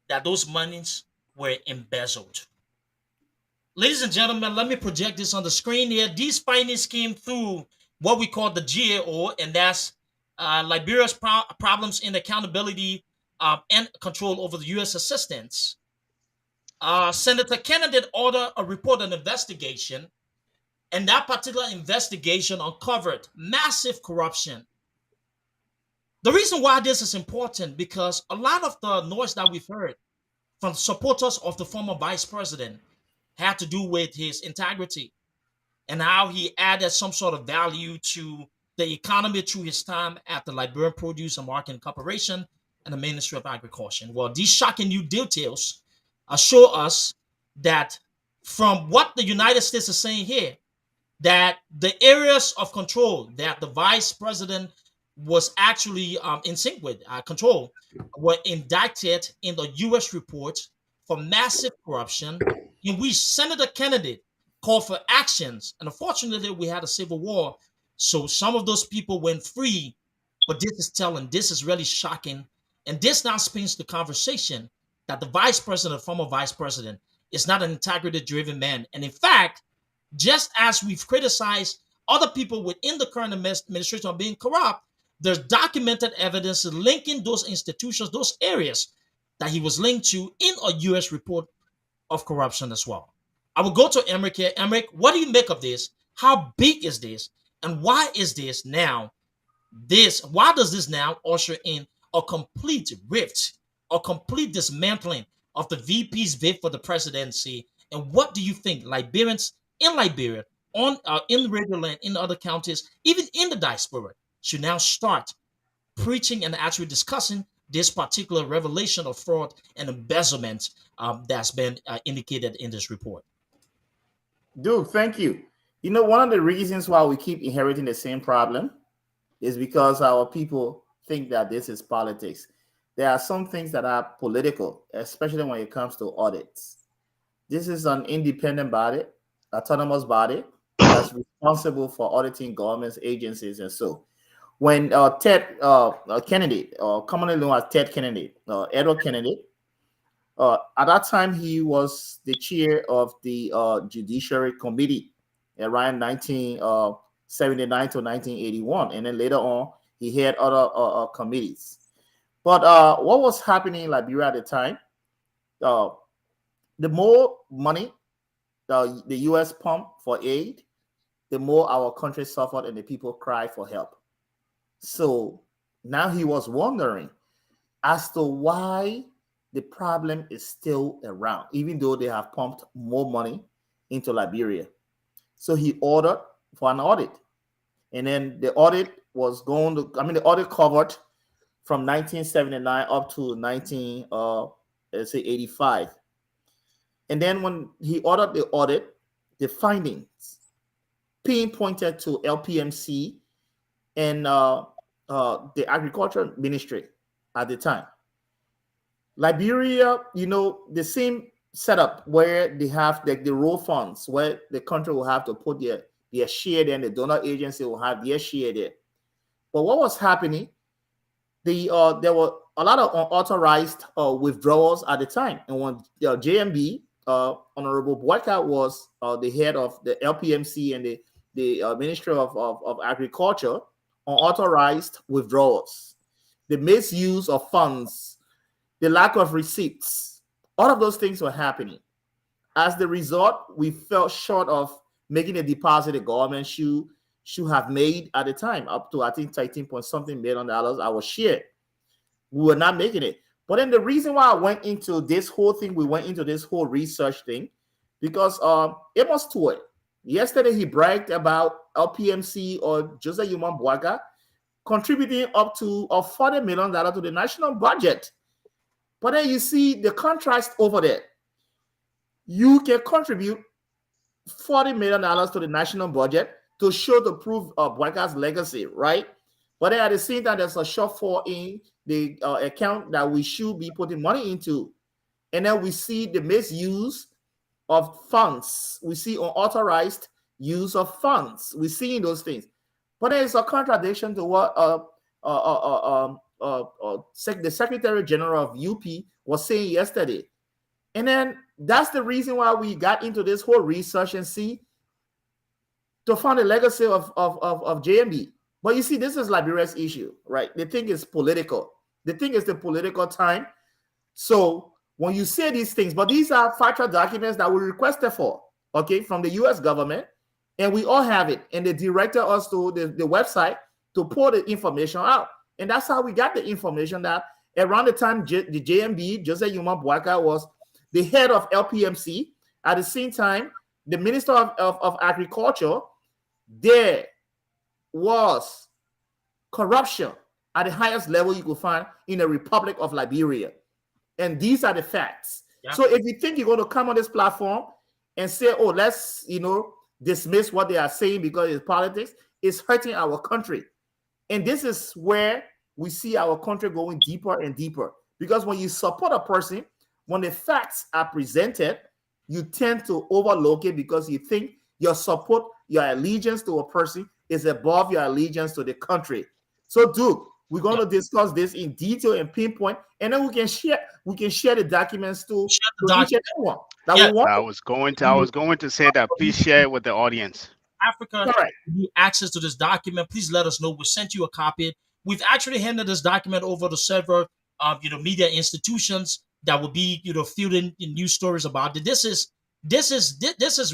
that those monies were embezzled. Ladies and gentlemen, let me project this on the screen here. These findings came through what we call the GAO, and that's Liberia's problems in accountability and control over the U.S. assistance. Senator Kennedy ordered a report on investigation, and that particular investigation uncovered massive corruption. The reason why this is important, because a lot of the noise that we've heard from supporters of the former vice president had to do with his integrity and how he added some sort of value to the economy through his time at the Liberian Produce and Marketing Corporation and the Ministry of Agriculture. Well, these shocking new details assure us that from what the United States is saying here, that the areas of control that the vice president was actually in sync with control were indicted in the U.S. report for massive corruption, in which Senator Kennedy called for actions. And unfortunately, we had a civil war, so some of those people went free. But this is telling, this is really shocking, and this now spins the conversation that the vice president, former vice president, is not an integrity-driven man. And in fact, just as we've criticized other people within the current administration of being corrupt, there's documented evidence linking those institutions, those areas that he was linked to in a U.S. report of corruption as well. I will go to Emmerich here. Emmerich, what do you make of this? How big is this? And why is this now? Why does this now usher in a complete rift, a complete dismantling of the VP's bid for the presidency? And what do you think Liberians in Liberia, in Radio Land, in other counties, even in the diaspora, should now start preaching and actually discussing this particular revelation of fraud and embezzlement that's been indicated in this report? Dude, thank you. You know, one of the reasons why we keep inheriting the same problem is because our people think that this is politics. There are some things that are political, especially when it comes to audits. This is an independent body, autonomous body that's responsible for auditing governments, agencies, and so. When Ted Kennedy, commonly known as Ted Kennedy, Edward Kennedy, at that time he was the chair of the Judiciary Committee around 1979 to 1981, and then later on he had other committees. But what was happening in Liberia at the time? The more money the U.S. pumped for aid, the more our country suffered and the people cried for help. So now he was wondering as to why the problem is still around, even though they have pumped more money into Liberia. So he ordered for an audit. And then the audit was the audit covered from 1979 up to 1985. And then when he ordered the audit, the findings pinpointed to LPMC and the Agriculture Ministry at the time. Liberia, the same setup where they have the row funds, where the country will have to put their share there, and the donor agency will have their share there. But what was happening, there were a lot of unauthorized withdrawals at the time. And when JNB, Honorable Boyka was the head of the LPMC and the Ministry of Agriculture, unauthorized withdrawals, the misuse of funds, the lack of receipts, all of those things were happening. As the result, we fell short of making a deposit the government should have made at the time, up to I think $13 point something million our share. We were not making it. But then the reason why I went into this whole thing, we went into this whole research thing, because Amos Stewart, yesterday he bragged about LPMC or Joseph Yuman Bwaga contributing up to $40 million to the national budget. But then you see the contrast over there. You can contribute $40 million to the national budget to show to prove Bwaka's legacy, right? But then at the same time, there's a shortfall in the account that we should be putting money into. And then we see the misuse of funds. We see unauthorized use of funds. We see those things. But there is a contradiction to what the Secretary General of UP was saying yesterday. And then that's the reason why we got into this whole research and see to find the legacy of JNB. But you see, this is Liberia's issue, right? The thing is political. The thing is the political time. So when you say these things, but these are factual documents that we requested for, okay, from the US government, and we all have it. And they directed us to the website to pull the information out. And that's how we got the information that around the time the JNB, Joseph Yuma Bwaka, was the head of LPMC. At the same time, the Minister of Agriculture, there was corruption at the highest level you could find in the Republic of Liberia. And these are the facts. Yeah. So if you think you're going to come on this platform and say, oh, let's, dismiss what they are saying because it's politics, it's hurting our country. And this is where we see our country going deeper and deeper. Because when you support a person, when the facts are presented, you tend to overlook it because you think your support, your allegiance to a person is above your allegiance to the country. So, Duke, we're going to discuss this in detail and pinpoint, and then we can share the documents to each and everyone. I was going to say that. Please share it with the audience. Africa, need access to this document. Please let us know. We sent you a copy. We've actually handed this document over to several media institutions that will be fielding news stories about it. This is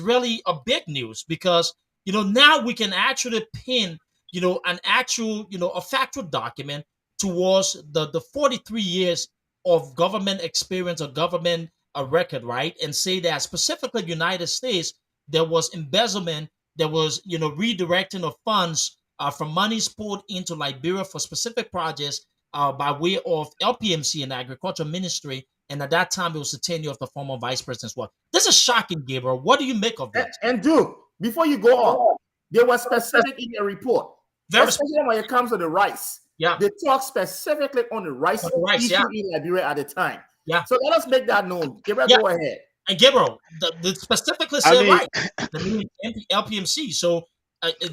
really a big news because now we can actually pin an actual a factual document towards the 43 years of government experience or government record, right? And say that specifically United States, there was embezzlement, there was redirecting of funds from monies poured into Liberia for specific projects by way of LPMC and Agriculture Ministry. And at that time, it was the tenure of the former vice president as well. This is shocking, Gabriel. What do you make of this? And Duke, before you go on, there was specific in your report, especially when it comes to the rice. Yeah, they talk specifically on the rice issue in Liberia at the time. Yeah. So let us make that known. Gabriel, go ahead. And Gabriel, the specifically said right, the LPMC. So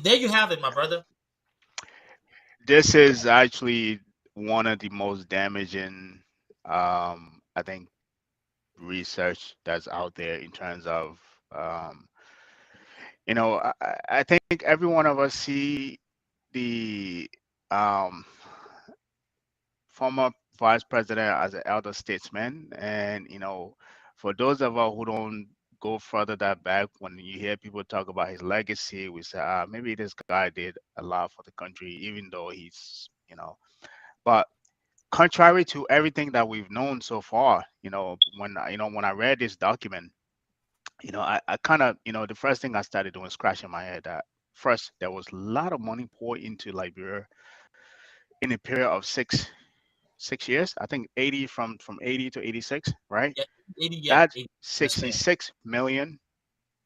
there you have it, my brother. This is actually one of the most damaging, I think, research that's out there in terms of, I think every one of us see the former vice president as an elder statesman, and for those of us who don't go further that back, when you hear people talk about his legacy, we say, maybe this guy did a lot for the country, even though he's, but contrary to everything that we've known so far, when I read this document, I kind of, the first thing I started doing, scratching my head, that first, there was a lot of money poured into Liberia in a period of six years. I think 80 from 80 to 86, right? Yeah, 80, yeah. That's 66 million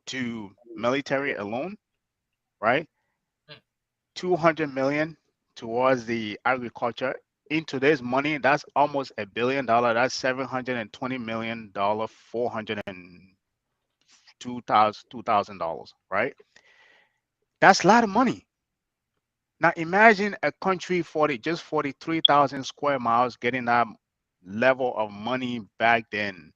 to military alone, right? 200 million towards the agriculture. In today's money, that's almost $1 billion. That's $720 million, $2,000, right? That's a lot of money. Now imagine a country 43,000 square miles getting that level of money back then.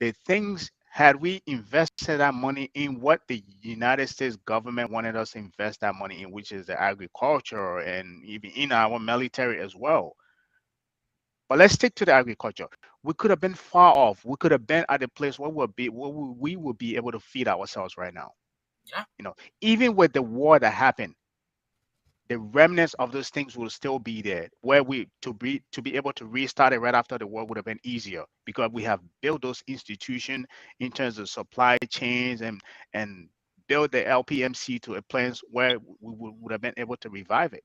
The things, had we invested that money in what the United States government wanted us to invest that money in, which is the agriculture and even in our military as well. But let's stick to the agriculture. We could have been far off. We could have been at a place where we would be able to feed ourselves right now. Yeah. Even with the war that happened, the remnants of those things will still be there. Where to be able to restart it right after the war would have been easier because we have built those institutions in terms of supply chains and build the LPMC to a place where we would have been able to revive it.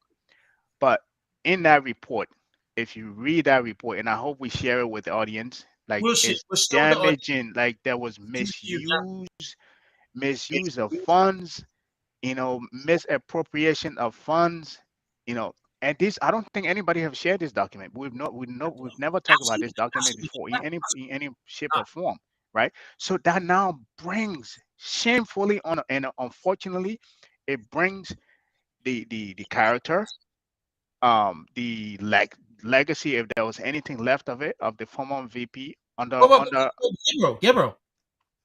But in that report, if you read that report, and I hope we share it with the audience, like it's damaging, like there was misuse of funds, misappropriation of funds, and this, I don't think anybody have shared this document. We've never talked about this document before in any shape or form, right? So that now brings shamefully on, and unfortunately, it brings the character, legacy, if there was anything left of it, of the former VP under Gabriel,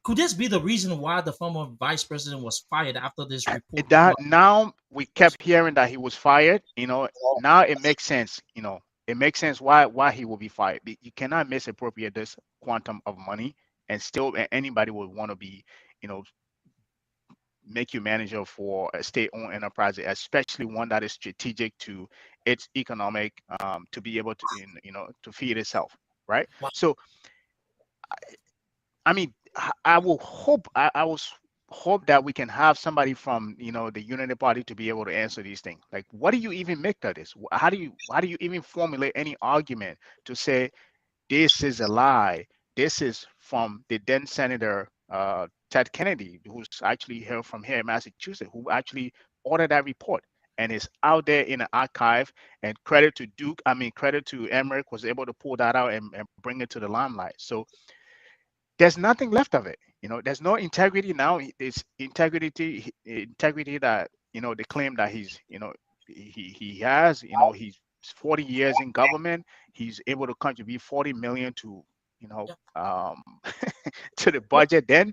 could this be the reason why the former vice president was fired after this report came that. out? Now we kept hearing that he was fired. Now it makes sense. It makes sense why he will be fired. You cannot misappropriate this quantum of money and still anybody would want to be, you know, make you manager for a state-owned enterprise, especially one that is strategic to its economic, to be able to, to feed itself, right? Wow. So, I mean, I will hope, I will hope that we can have somebody from, the Unity Party to be able to answer these things. Like, what do you even make of this? How do you even formulate any argument to say this is a lie? This is from the then Senator Ted Kennedy, who's actually here from here in Massachusetts, who actually ordered that report and is out there in the archive. And credit to Duke, credit to Emmerich, was able to pull that out and bring it to the limelight. So there's nothing left of it. There's no integrity now. It's integrity that, they claim that he has, he's 40 years in government. He's able to contribute 40 million to, to the budget. Then,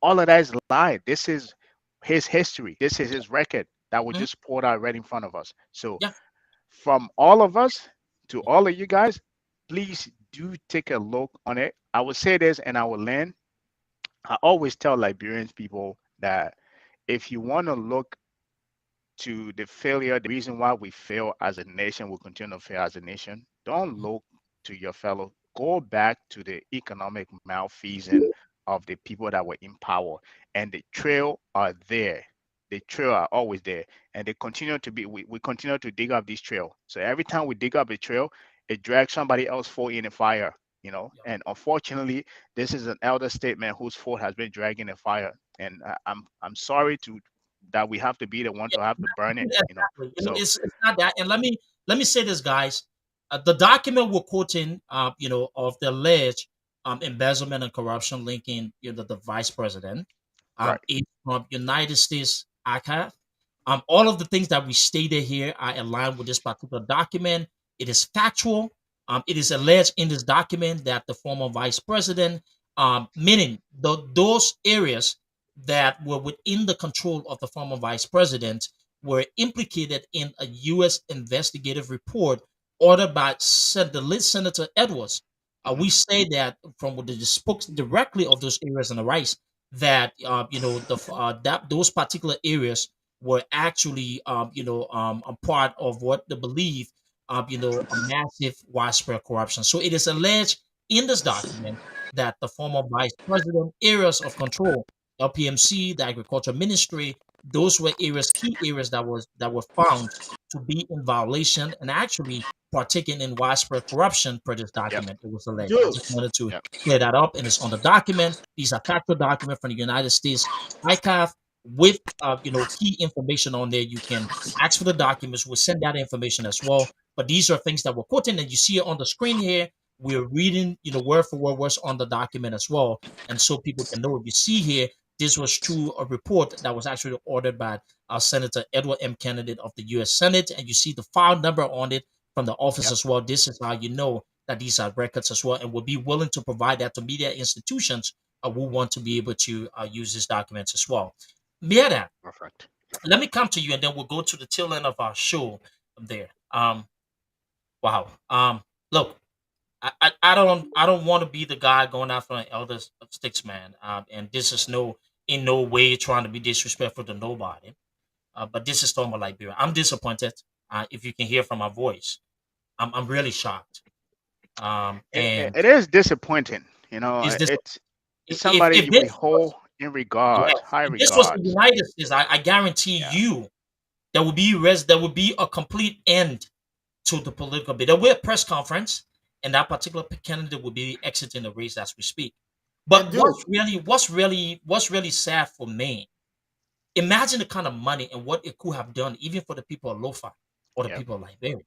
all of that is lie. This is his history. This is his record that was just poured out right in front of us. So from all of us to all of you guys, please do take a look on it. I will say this and I will land. I always tell Liberians people that if you want to look to the failure, the reason why we fail as a nation, we continue to fail as a nation, don't look to your fellow. Go back to the economic malfeasance of the people that were in power. And the trail are there. The trail are always there. And they continue to be, we continue to dig up this trail. So every time we dig up a trail, it drags somebody else for in a fire, and unfortunately, this is an elder statesman whose foot has been dragging the fire. And I'm sorry that we have to be the one to have to burn it, Exactly. So It's not that. And let me say this, guys. The document we're quoting, of the alleged embezzlement and corruption linking, the vice president, right. is from United States Archive. All of the things that we stated here are aligned with this particular document. It is factual. It is alleged in this document that the former vice president, meaning those areas that were within the control of the former vice president, were implicated in a U.S. investigative report ordered by the late Senator Edwards. We say that from what they spoke directly of those areas on the rights, that that those particular areas were actually a part of what they believe a massive widespread corruption. So it is alleged in this document that the former vice president areas of control, LPMC, the agriculture ministry, those were key areas that were found to be in violation and actually partaking in widespread corruption per this Yep. document. It was alleged. I Duke, just wanted to Yep. clear that up, and it's on the document. These are factual documents from the United States Archive with key information on there. You can ask for the documents. We'll send that information as well. But these are things that we're quoting, and you see it on the screen here. We're reading, word for word what's on the document as well, and so people can know. If you see here, this was through a report that was actually ordered by our Senator Edward M. Kennedy of the U.S. Senate, and you see the file number on it from the office Yep. as well. This is how you know that these are records as well, and we'll be willing to provide that to media institutions who want to be able to use these documents as well. Mieta, Perfect. let me come to you, and then we'll go to the tail end of our show there. Wow. Look, I don't want to be the guy going after an elder statesman. And this is in no way trying to be disrespectful to nobody. But this is talking about Liberia. I'm disappointed. If you can hear from my voice, I'm really shocked. And It is disappointing. is this It's somebody if we this hold in regard, yes, high if this was the regards. United States, I guarantee Yeah. you there would be a complete end to the political bit. There will be a press conference, and that particular candidate will be exiting the race as we speak. But And Duke, what's really sad for me, imagine the kind of money and what it could have done even for the people of Lofa or the Yep. people of Liberia.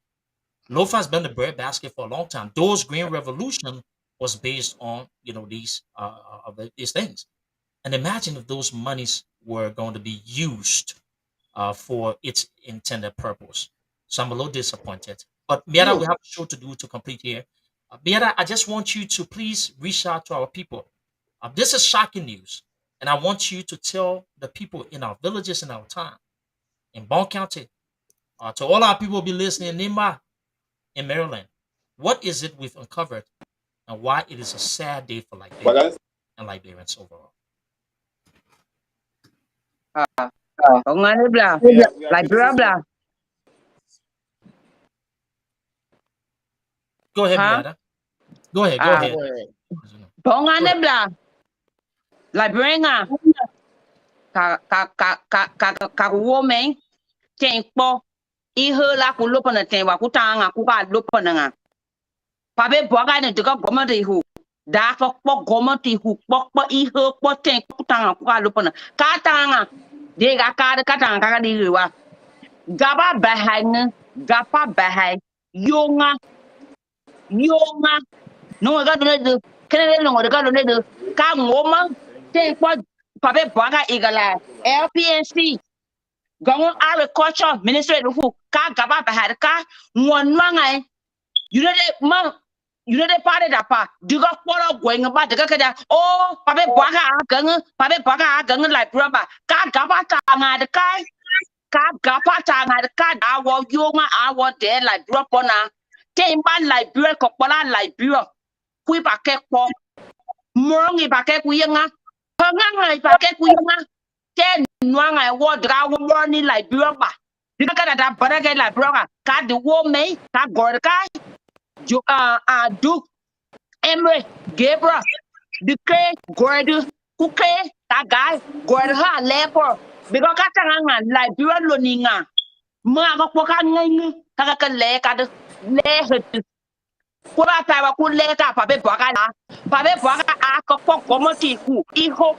Lofa has been the breadbasket for a long time. Those Green Yep. Revolution was based on these things. And imagine if those monies were going to be used for its intended purpose. So I'm a little disappointed. But Miera, we Duke, have a show to do to complete here. Miera, I just want you to please reach out to our people. This is shocking news. And I want you to tell the people in our villages in our town, in Bond County, to all our people be listening in Nimba, in Maryland, what is it we've uncovered and why it is a sad day for Liberia and Liberians overall. Ngane bla, Liberia bla. Go ahead, Huh? Miata. Go ahead. go ahead. Ngane bla. Liberia ka woman tempo ihe la ku lopo na temwa ku tanga ku ka lopo na nga. Pa be boga ne diga goma de hu. Da fa po goma ti hu po ihe po ten ku tanga ku ka lopo na. Ka tanga de ga ka tanga ka di wa. Gaba bahang gapa bahai yonga no ga do ne kene no ga do ne ka ngoma ten po pa be boga igala LPNC Gawon agriculture ministry who ka gaba bahar ka one mangai you know the party that pa diga poro going ba diga kada oh pabe baga gang like rubber ka gaba ta nga de ka gaba ta nga de ka awo yoma awo de like drop on a temba like bureau ko pola like bureau kui ba ke po mongi ba ke ku yenga hanga ngai ba ke ku yenga ten nwanga wo dra wo ni like bureau ba diga kada da baraga like bureau ka de wo me ka gor ka ju du Emre Gabriel the K Gordu Kuke that guy Gorha lepo because katanga Liberia loninga ma ko ka ngai ka le ka de le het ko ba ta ba ku le ka pa be boga a ko ko moti ku I ho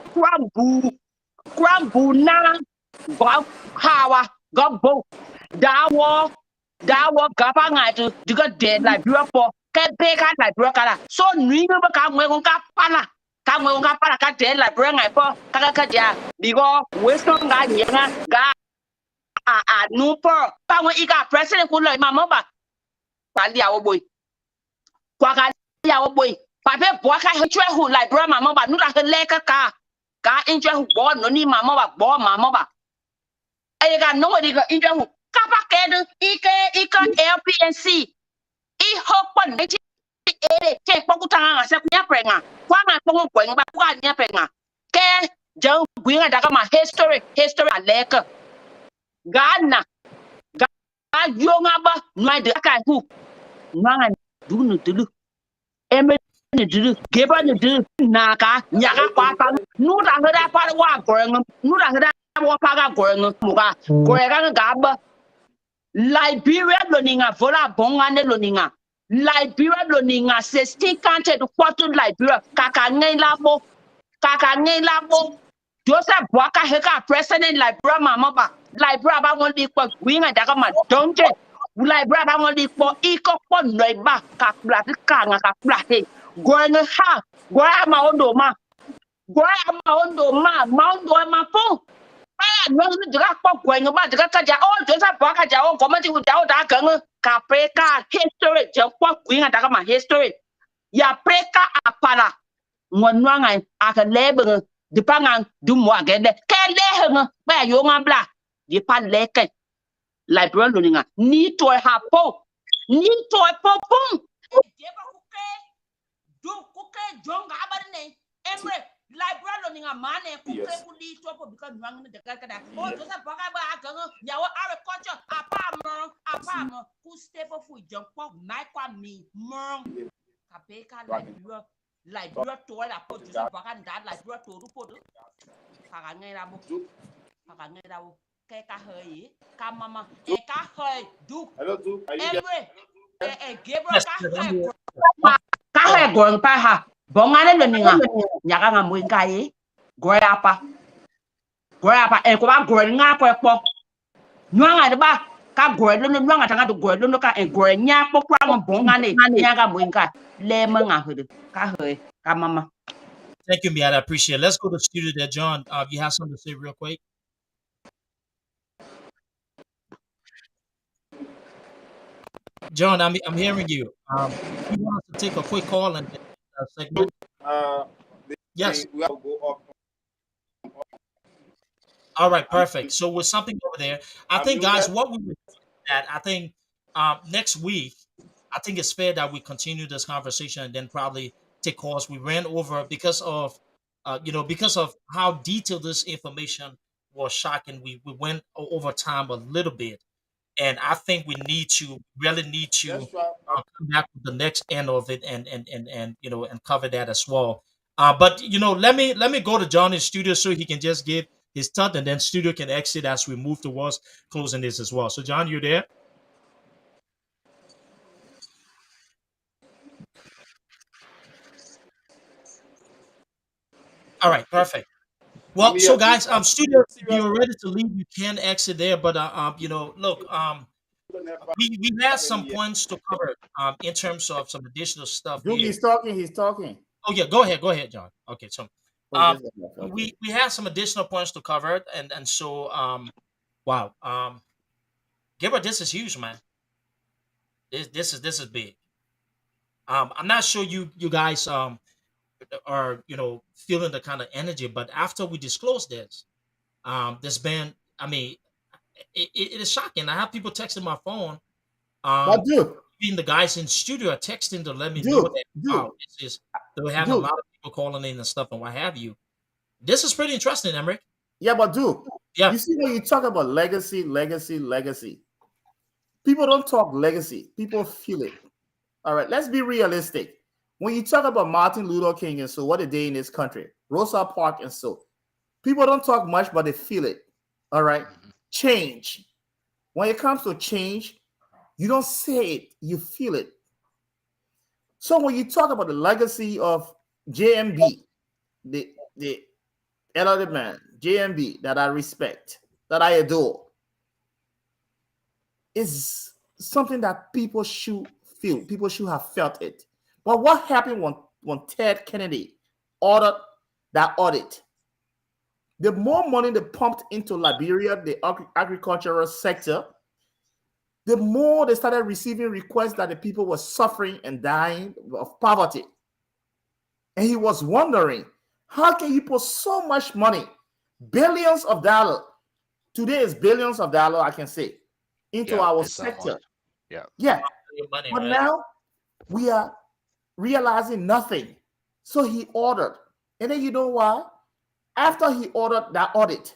krambu na go hawa go bo dawo gaba ngatu diga de Liberia po ke be ka Liberia kala so nui ba ka ngwe ka pala ka de Liberia ngai po ka dia digo western ga nyenga ga nu po pa ngwe ika president ku lo mama ba pali awo boy kwa ka awo boy pa be bo ka he chwe hu Liberia mama ba nu da le ka inchwe hu bo no ni mama ba ai ga no di ga inchwe hu kapa kedu ike LPNC I hope na ti ere ke pokutanga se kunya prenga kwa nga pongo kwen ba kwa nya prenga ke jang gwinga daga ma history aleka gana ga yonga ba nwa de ka hu nwa du no dulu eme ne dulu geba ne dulu na ka nyaga kwa pa nu da hada pa wa gwen nu da hada wa pa ga gwen mu ga gwen ga ba Liberia loninga vola bonga ne loninga Liberia loninga 16 country to quarter Liberia kaka ngai labo Joseph Boaka heka president Liberia mama ba Liberia ba won di po gwinga daga ma donje Liberia ba won di po iko po noi ba ka plati ka nga ka plati gwen ha gwa ma ondo ma ma po no diga po gwen ba diga ka ja o Joseph Boaka ja o komati u ja o da gang ka preka history je po gwinga daga ma history ya preka apala ngonwanga aka lebe de pangang du mo agende ke lehenga ba yo ngabla di pa leke Liberia loninga ni to ha po pum jeba kuke jonga abarne emre Liberia loninga mane kuke kuli to po because nwang de kada o to sa baka ba aka nyawo agriculture apamo ku step fu jonpo nai kwa mi mo kapeka Liberia to la po to sa baka nda Liberia to ru po do ka ngai ra bo ke ka hơi ka mama ka hơi du emre Gabriel Yes, ka hơi gong pa ha Bongane le ninga nyaga nga mwingai goyapa e ko ba goy nga po nwanga de ba ka goy lo nwanga tanga do goy lo ka en goy nya po kwa ngo bongane nyaga mwinga le manga hudu ka he ka mama. Thank you, Miata. I appreciate it. Let's go to the studio there, John. You have something to say real quick? John, I'm hearing you. You want us to take a quick call and segment? Yes. We have to go up. All right, perfect. So with something over there, I think, guys, what we would that I think next week, I think it's fair that we continue this conversation and then probably take calls. We ran over because of because of how detailed this information was shocking. We went over time a little bit, and I think we really need to come back to the next end of it and cover that as well. But let me go to Johnny's studio so he can just give his thought, and then studio can exit as we move towards closing this as well. So John, you there? All right, perfect. Well, so guys, studio, if you're ready to leave, you can exit there. But look, we have some points to cover in terms of some additional stuff Duke, here. he's talking. Oh yeah, go ahead, John. Okay, so Okay. we have some additional points to cover, and so wow, Gilbert, this is huge, man. This is big. I'm not sure you guys are feeling the kind of energy, but after we disclose this, there's been, I mean, it is shocking. I have people texting my phone. But Duke, even the guys in studio are texting to let me know that wow, they're having a lot of people calling in and stuff and what have you. This is pretty interesting, Emmerich. yeah, but Duke, Yeah. you see when you talk about legacy, people don't talk legacy. People feel it. All right, let's be realistic. When you talk about Martin Luther King and so, what a day in this country, Rosa Parks and so, people don't talk much, but they feel it. All right, change. When it comes to change, you don't say it, you feel it. So when you talk about the legacy of JNB, the elderly man, JNB, that I respect, that I adore, is something that people should feel. People should have felt it. But what happened when Ted Kennedy ordered that audit? The more money they pumped into Liberia, the agricultural sector, the more they started receiving requests that the people were suffering and dying of poverty. And he was wondering, how can you put so much money, billions of dollars, today is billions of dollars, I can say, into our sector. Yeah. Money, but right? now we are realizing nothing. So he ordered. And then you know why? After he ordered that audit,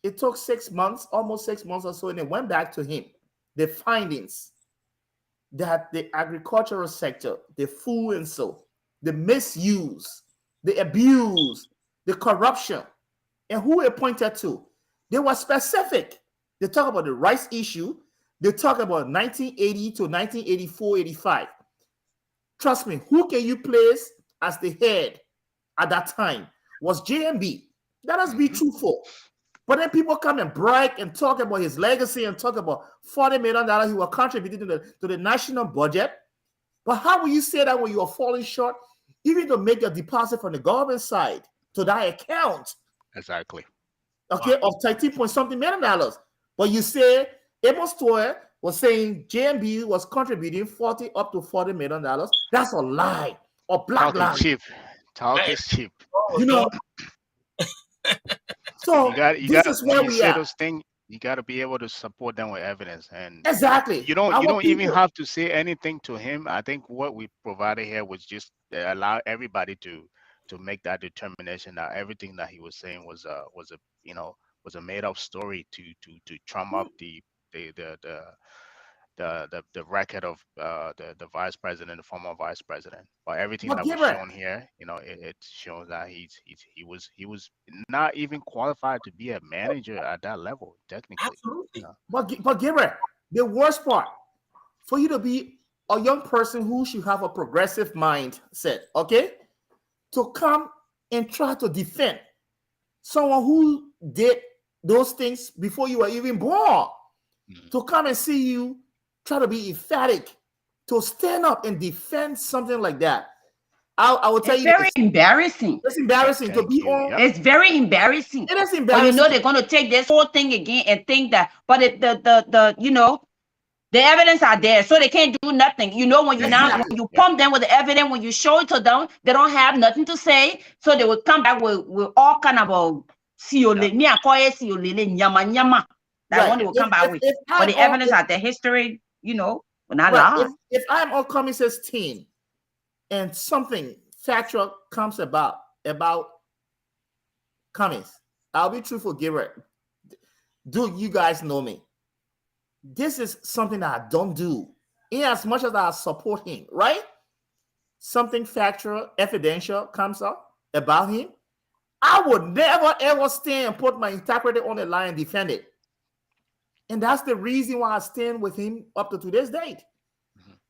it took 6 months, almost 6 months or so, and it went back to him. The findings that the agricultural sector, the food and so, the misuse, the abuse, the corruption, and who it pointed to, they were specific. They talk about the rice issue. They talk about 1980 to 1984, 85. Trust me, who can you place as the head at that time was JNB. Let us be truthful. But then people come and brag and talk about his legacy and talk about $40 million he was contributing to the national budget. But how will you say that when you are falling short, even to make a deposit from the government side to that account? Exactly. Okay, of 13 point something million dollars. But you say Amos Toy was saying JNB was contributing up to $40 million. That's a lie. Or black lie. Cheap. Talk is cheap. You know. So this is where we are. Those things, you got to be able to support them with evidence, and exactly. You don't even have to say anything to him. I think what we provided here was just allow everybody to make that determination that everything that he was saying was a made up story to trump up the record of the vice president, the former vice president. But everything that was shown here, it shows that he was not even qualified to be a manager at that level, technically. Absolutely. But Gabriel, the worst part, for you to be a young person who should have a progressive mindset, okay? to come and try to defend someone who did those things before you were even born. To come and see you try to be emphatic, to stand up and defend something like that. I will tell It's you very this. embarrassing. It's embarrassing to be on. Yep. It's very embarrassing. It is But you embarrassing. know they're going to take this whole thing again and think that, but the you know, the evidence are there, so they can't do nothing. You know, when you now when you pump them with the evidence, when you show it to them, they don't have nothing to say, so they will come back with all kind of nyama nyama. That one they will come back with. But the evidence are the history, you know, will not lie. If I'm on Cummings' team and something factual comes about Cummings, I'll be truthful, Garrett. Do you guys know me? This is something that I don't do. In as much as I support him, right? Something factual, evidential comes up about him, I would never ever stand and put my integrity on the line and defend it. And that's the reason why I stand with him up to today's date.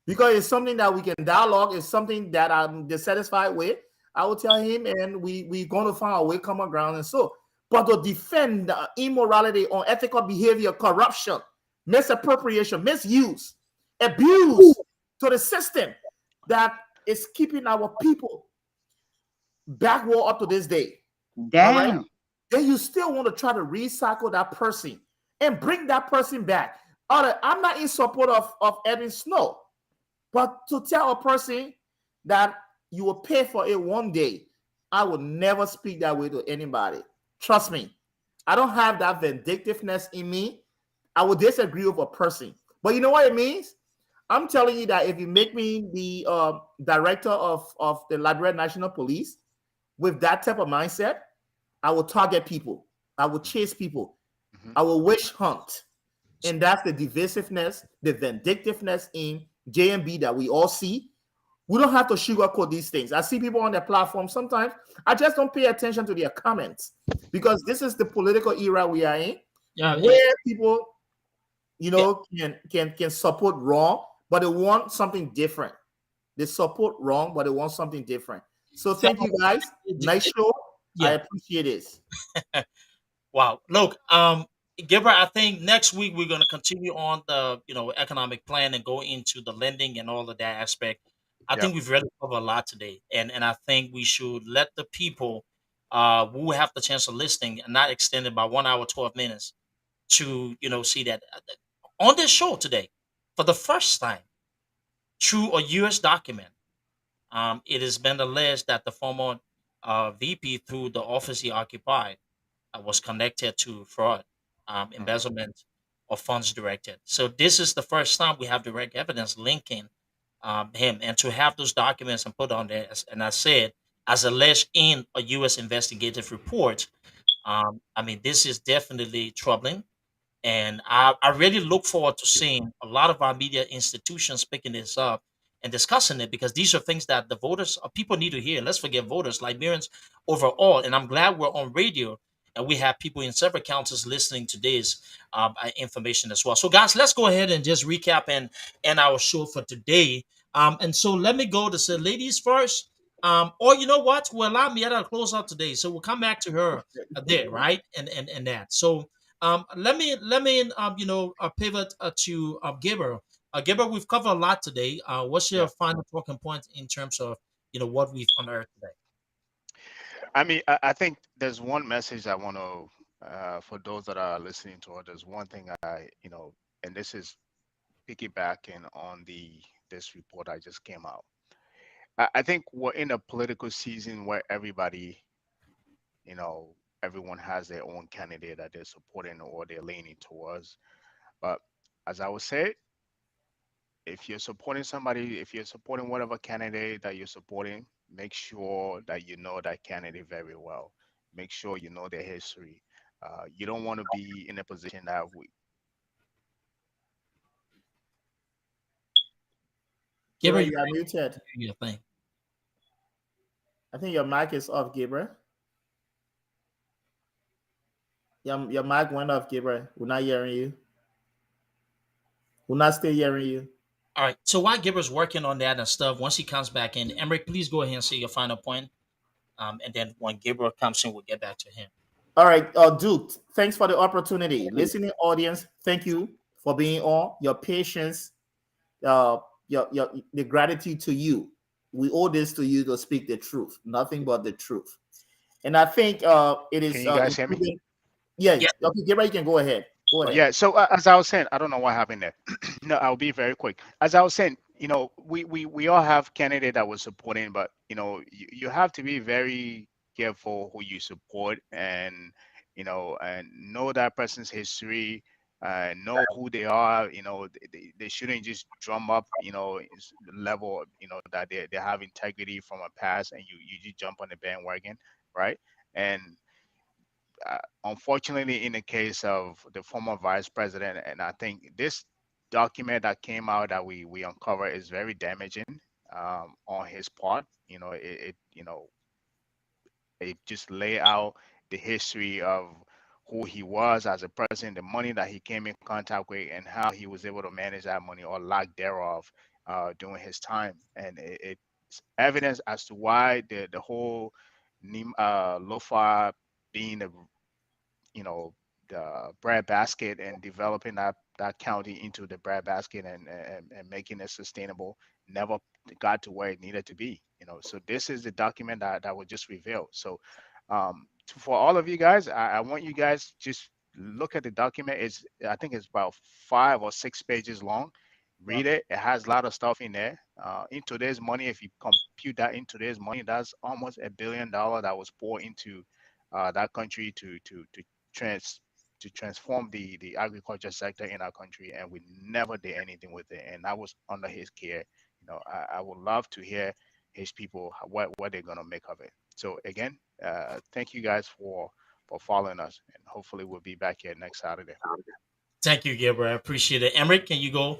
Because it's something that we can dialogue, it's something that I'm dissatisfied with. I will tell him, and we're going to find a way, common ground, and so. But to defend immorality, unethical behavior, corruption, misappropriation, misuse, abuse to the system that is keeping our people backward up to this day. Damn. Right? Then you still want to try to recycle that person and bring that person back. I'm not in support of Edwin Snow, but to tell a person that you will pay for it one day, I will never speak that way to anybody. Trust me, I don't have that vindictiveness in me. I will disagree with a person, but you know what it means? I'm telling you that if you make me the director of the Liberia National Police with that type of mindset, I will target people. I will chase people. I will witch hunt. And that's the divisiveness, the vindictiveness in JNB that we all see. We don't have to sugarcoat these things. I see people on their platform sometimes. I just don't pay attention to their comments because this is the political era we are in, where people, you know, can support wrong, but they want something different. They support wrong, but they want something different. So thank you guys. Nice show. I appreciate this. Wow. Look, Gilbert, I think next week we're going to continue on the economic plan and go into the lending and all of that aspect. I think we've really covered a lot today, and I think we should let the people who have the chance of listening and not extend it by 1 hour 12 minutes to see that on this show today, for the first time, through a U.S. document, it has been alleged that the former VP, through the office he occupied, was connected to fraud, embezzlement of funds directed. So this is the first time we have direct evidence linking him, and to have those documents and put on there, and I said, as alleged in a U.S. investigative report. I mean, this is definitely troubling, and I really look forward to seeing a lot of our media institutions picking this up and discussing it, because these are things that the voters, people need to hear. Let's forget voters, Liberians overall, and I'm glad we're on radio and we have people in several counties listening to this information as well. So, guys, let's go ahead and just recap and our show for today. And so let me go to say ladies first. Or you know what? Well, allow me to close out today, so we'll come back to her there, right? And that. So let me pivot to Gibber. Gibber, we've covered a lot today. What's your final talking point in terms of what we've unearthed today? I mean, I think there's one message I want to, for those that are listening to it, there's one thing and this is piggybacking on this report I just came out. I think we're in a political season where everybody, everyone has their own candidate that they're supporting or they're leaning towards. But as I would say, if you're supporting somebody, if you're supporting whatever candidate that you're supporting, make sure that you know that candidate very well. Make sure you know their history. You don't want to be in a position that Gabriel, you are muted. Yeah, I think your mic is off, Gabriel. Your mic went off, Gabriel. We're not hearing you. We're not still hearing you. All right. So while Gibber's working on that and stuff, once he comes back in, Emmerich, please go ahead and say your final point. and then when Gabriel comes in, we'll get back to him. All right, Duke, thanks for the opportunity. Listening audience, thank you for being on. Your patience, uh, your the gratitude to you. We owe this to you to speak the truth, nothing but the truth. And I think it Can is you guys hear me? Yeah, Yeah. okay, Gabriel, you can go ahead. Go ahead. Yeah. So as I was saying, I don't know what happened there. No, I'll be very quick. As I was saying, we all have candidate that we're supporting, but you have to be very careful who you support, and and know that person's history, know who they are. They shouldn't just drum up, level, that they have integrity from a past, and you just jump on the bandwagon, right? And unfortunately, in the case of the former vice president, and I think this document that came out that we uncover is very damaging, on his part. It just lay out the history of who he was as a person, the money that he came in contact with, and how he was able to manage that money or lack thereof during his time. And it's evidence as to why the whole Lofa being the the breadbasket, and developing that county into the breadbasket, and making it sustainable, never got to where it needed to be. So this is the document that was just revealed. So for all of you guys, I want you guys just look at the document. I think it's about 5 or 6 pages long. Read it. It has a lot of stuff in there. In today's money, if you compute that in today's money, that's almost $1 billion that was poured into that country to trans transform the agriculture sector in our country, and we never did anything with it. And that was under his care. I would love to hear his people what they're gonna make of it. So again, thank you guys for following us, and hopefully we'll be back here next Saturday. Thank you, Gabriel. I appreciate it. Emric, can you go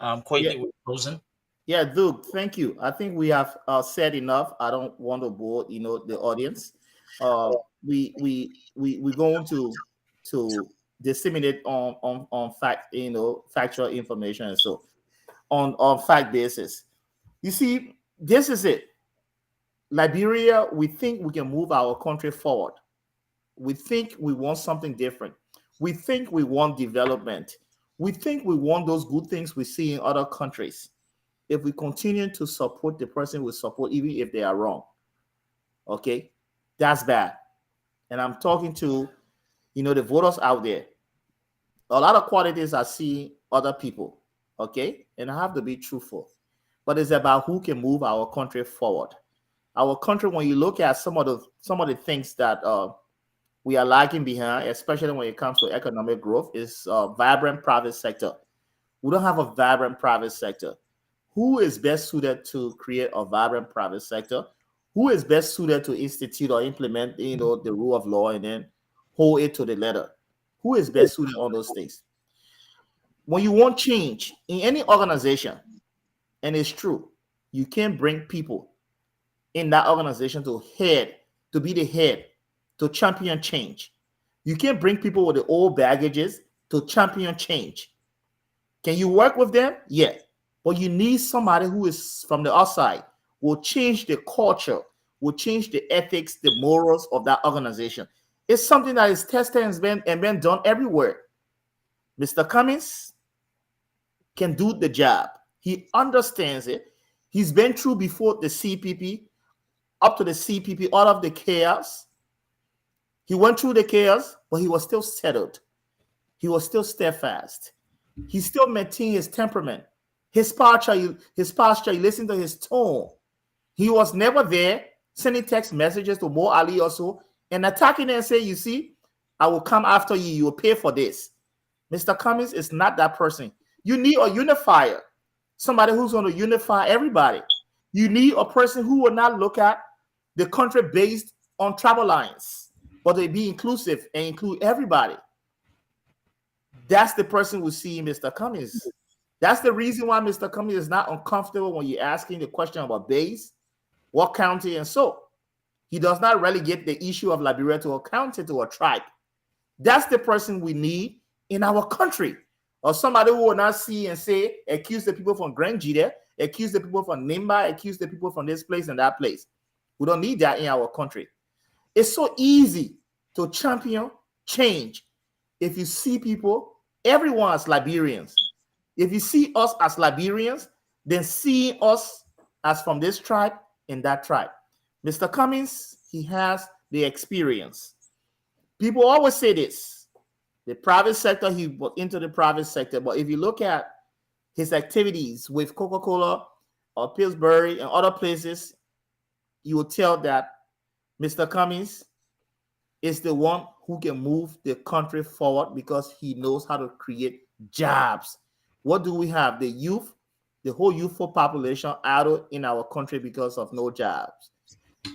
Yeah, quickly with closing? yeah, Duke, thank you. I think we have said enough. I don't want to bore the audience. We going to disseminate on fact, factual information, and so on fact basis. You see, this is it. Liberia, we think we can move our country forward. We think we want something different. We think we want development. We think we want those good things we see in other countries. If we continue to support the person we support, even if they are wrong, okay, that's bad. And I'm talking to, the voters out there. A lot of qualities I see other people, okay, and I have to be truthful. But it's about who can move our country forward. Our country, when you look at some of the things that we are lagging behind, especially when it comes to economic growth, is vibrant private sector. We don't have a vibrant private sector. Who is best suited to create a vibrant private sector? Who is best suited to institute or implement, the rule of law and then hold it to the letter? Who is best suited on those things? When you want change in any organization, and it's true, you can't bring people in that organization to be the head, to champion change. You can't bring people with the old baggages to champion change. Can you work with them? Yeah. But you need somebody who is from the outside, will change the culture, will change the ethics, the morals of that organization. It's something that is tested and been done everywhere. Mr. Cummings can do the job. He understands it. He's been through before the CPP, up to the CPP, all of the chaos. He went through the chaos, but he was still settled. He was still steadfast. He still maintained his temperament. His posture, you listen to his tone. He was never there sending text messages to Mo Ali or so and attacking and say, you see, I will come after you. You will pay for this. Mr. Cummings is not that person. You need a unifier, somebody who's going to unify everybody. You need a person who will not look at the country based on tribal lines, but they be inclusive and include everybody. That's the person we see in Mr. Cummings. That's the reason why Mr. Cummings is not uncomfortable when you're asking the question about base, what county, and so. He does not relegate the issue of Liberia to a county, to a tribe. That's the person we need in our country. Or somebody who will not see and say, accuse the people from Grand Jida, accuse the people from Nimba, accuse the people from this place and that place. We don't need that in our country. It's so easy to champion change. If you see people, everyone as Liberians, if you see us as Liberians, then see us as from this tribe and that tribe. Mr. Cummings, he has the experience. People always say this, the private sector, he was into the private sector, but if you look at his activities with Coca-Cola or Pillsbury and other places, you will tell that Mr. Cummings is the one who can move the country forward because he knows how to create jobs. What do we have? The youth, the whole youthful population idle in our country because of no jobs.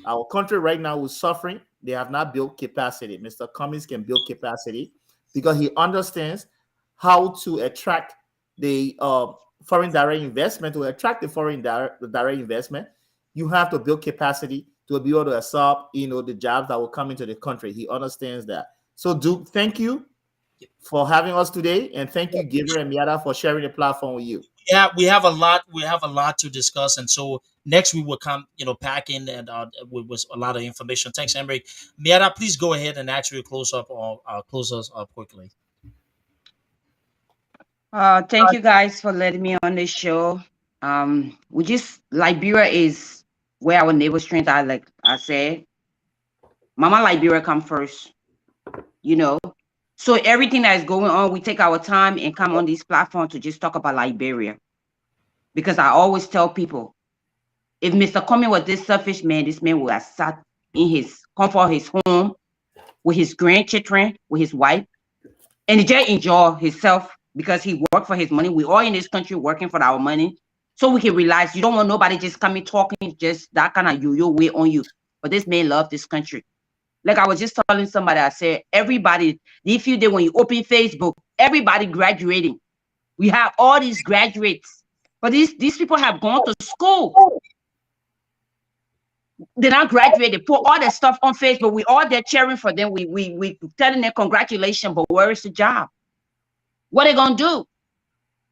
Our country right now is suffering. They have not built capacity. Mr. Cummings can build capacity because he understands how to attract the foreign direct investment. To attract the foreign direct investment, you have to build capacity to be able to absorb, the jobs that will come into the country. He understands that. So, Duke, thank you for having us today, and thank you, Gabriel and Miata, for sharing the platform with you. Yeah, we have a lot. We have a lot to discuss, and so next we will come, pack in and with a lot of information. Thanks, Emric. Miata, please go ahead and actually close up or close us up quickly. Thank you guys for letting me on this show. Liberia is where our neighbor strength are, like I said. Mama Liberia come first, So everything that is going on, we take our time and come on this platform to just talk about Liberia. Because I always tell people, if Mr. Cummings was this selfish man, this man would have sat in his comfort, his home, with his grandchildren, with his wife, and he just enjoy himself because he worked for his money. We all in this country working for our money. So we can realize you don't want nobody just coming talking just that kind of yo-yo way on you. But this man loved this country. Like I was just telling somebody, I said, everybody, if you did when you open Facebook, everybody graduating. We have all these graduates. But these people have gone to school. They're not graduated. Put all that stuff on Facebook. We all there cheering for them. We telling them congratulations, but where is the job? What are they gonna do?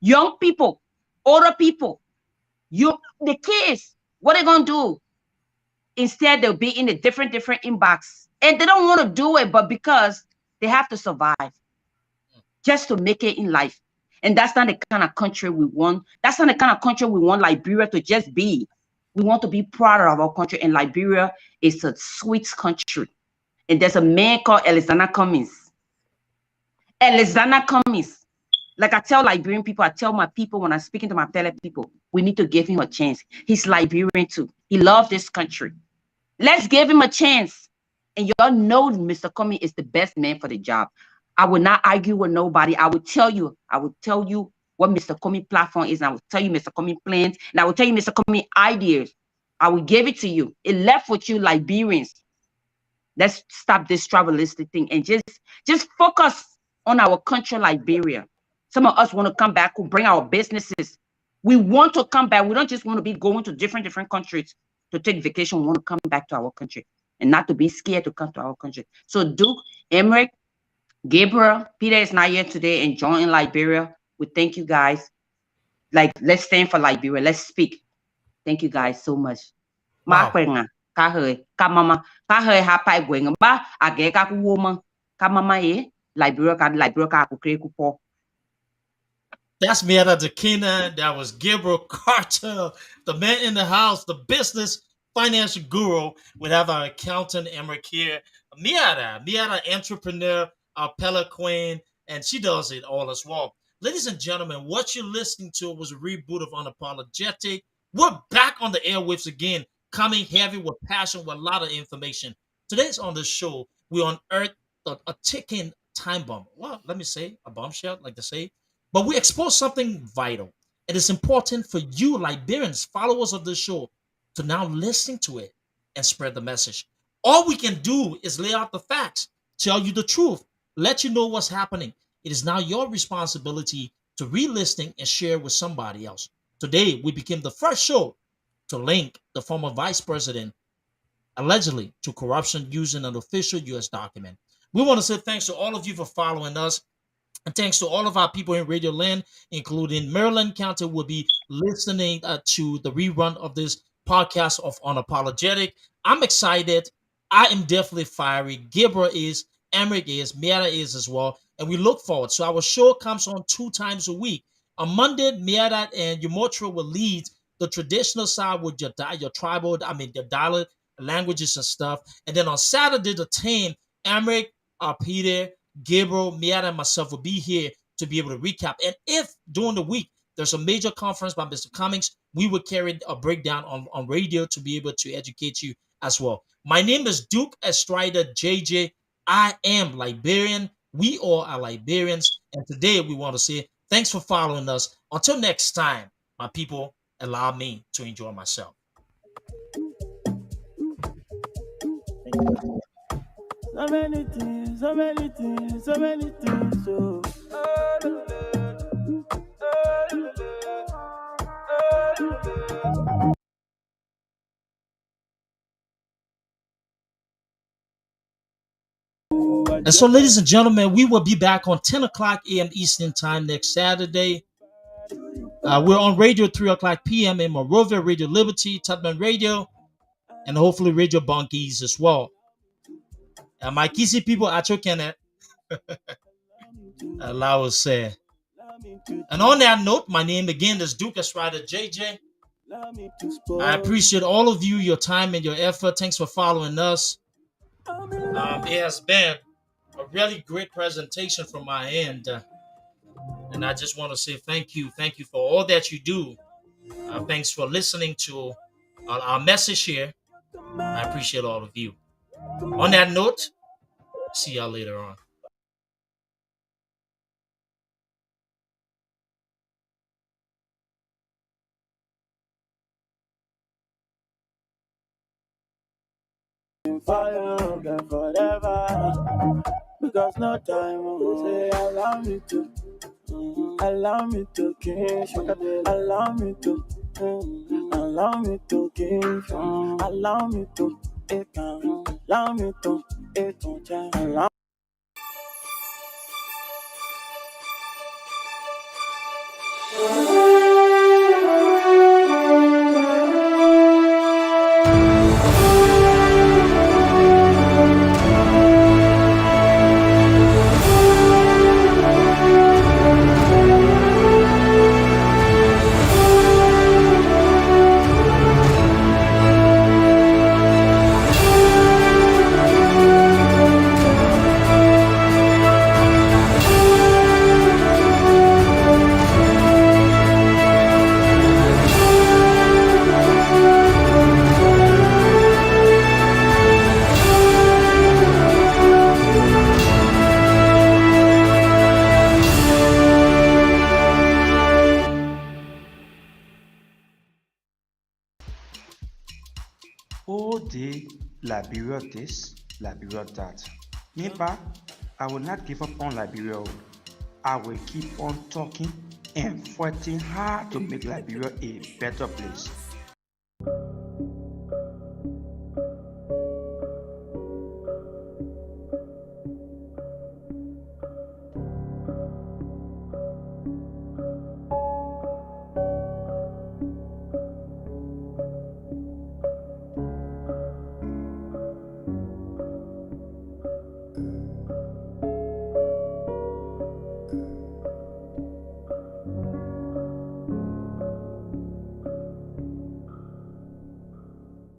Young people, older people, the kids, what are they gonna do? Instead, they'll be in a different inbox. And they don't want to do it, but because they have to survive just to make it in life. And that's not the kind of country we want. That's not the kind of country we want Liberia to just be. We want to be proud of our country. And Liberia is a sweet country. And there's a man called Alexander Cummings. Alexander Cummings. Like I tell Liberian people, I tell my people when I'm speaking to my fellow people, we need to give him a chance. He's Liberian too. He loves this country. Let's give him a chance. And y'all know Mr. Cummings is the best man for the job. I will not argue with nobody. I will tell you what Mr. Cummings' platform is. And I will tell you Mr. Cummings' plans. And I will tell you Mr. Cummings' ideas. I will give it to you. It left with you Liberians. Let's stop this tribalistic thing and just focus on our country, Liberia. Some of us want to come back, who bring our businesses. We want to come back. We don't just want to be going to different countries to take vacation. We want to come back to our country and not to be scared to come to our country. So Duke, Emric, Gabriel, Peter is not here today, and John in Liberia. We thank you guys. Like, let's stand for Liberia. Let's speak. Thank you guys so much. Wow. That's Miata Dakina. That was Gabriel Carter, the man in the house, the business financial guru. We have our accountant, Emric here. Miata, entrepreneur, our Pella queen, and she does it all as well. Ladies and gentlemen, what you're listening to was a reboot of Unapologetic. We're back on the airwaves again, coming heavy with passion, with a lot of information. Today's on the show, we unearthed a ticking time bomb. Well, let me say, a bombshell, like to say. But we expose something vital. It is important for you, Liberians, followers of this show, to now listen to it and spread the message. All we can do is lay out the facts, tell you the truth, let you know what's happening. It is now your responsibility to re-listen and share with somebody else. Today, we became the first show to link the former vice president allegedly to corruption using an official U.S. document. We want to say thanks to all of you for following us. And thanks to all of our people in Radio Land, including Maryland County, will be listening to the rerun of this podcast of Unapologetic. I'm excited. I am definitely fiery. Gibra is, Emmerich is, Miata is as well. And we look forward. So our show comes on 2 times a week. On Monday, Miata and Yumotro will lead the traditional side with your tribal, your dialect languages and stuff. And then on Saturday, the team, Emmerich, Peter, Gabriel, Miata, and myself will be here to be able to recap. And if during the week there's a major conference by Mr. Cummings, we will carry a breakdown on radio to be able to educate you as well. My name is Duke Estrada JJ. I am Liberian. We all are Liberians. And today we want to say thanks for following us. Until next time, my people, allow me to enjoy myself. So many things, so many things, so many things. So. And so, ladies and gentlemen, we will be back on 10 o'clock a.m. Eastern Time next Saturday. We're on radio 3 o'clock p.m. in Monrovia, Radio Liberty, Tubman Radio, and hopefully Radio Bunkies as well. My Kisi people, I took in it. Allow us say. And on that note, my name again is Duke Estrada JJ. I appreciate all of you, your time and your effort. Thanks for following us. It has been a really great presentation from my end. And I just want to say thank you. Thank you for all that you do. Thanks for listening to our message here. I appreciate all of you. On that note, see y'all later on. Fire forever, because no time will say allow me to kiss you, allow me to kiss you, allow me to allow me to allow. All day, Liberia this, Liberia that. Meanwhile, I will not give up on Liberia. I will keep on talking and fighting hard to make Liberia a better place.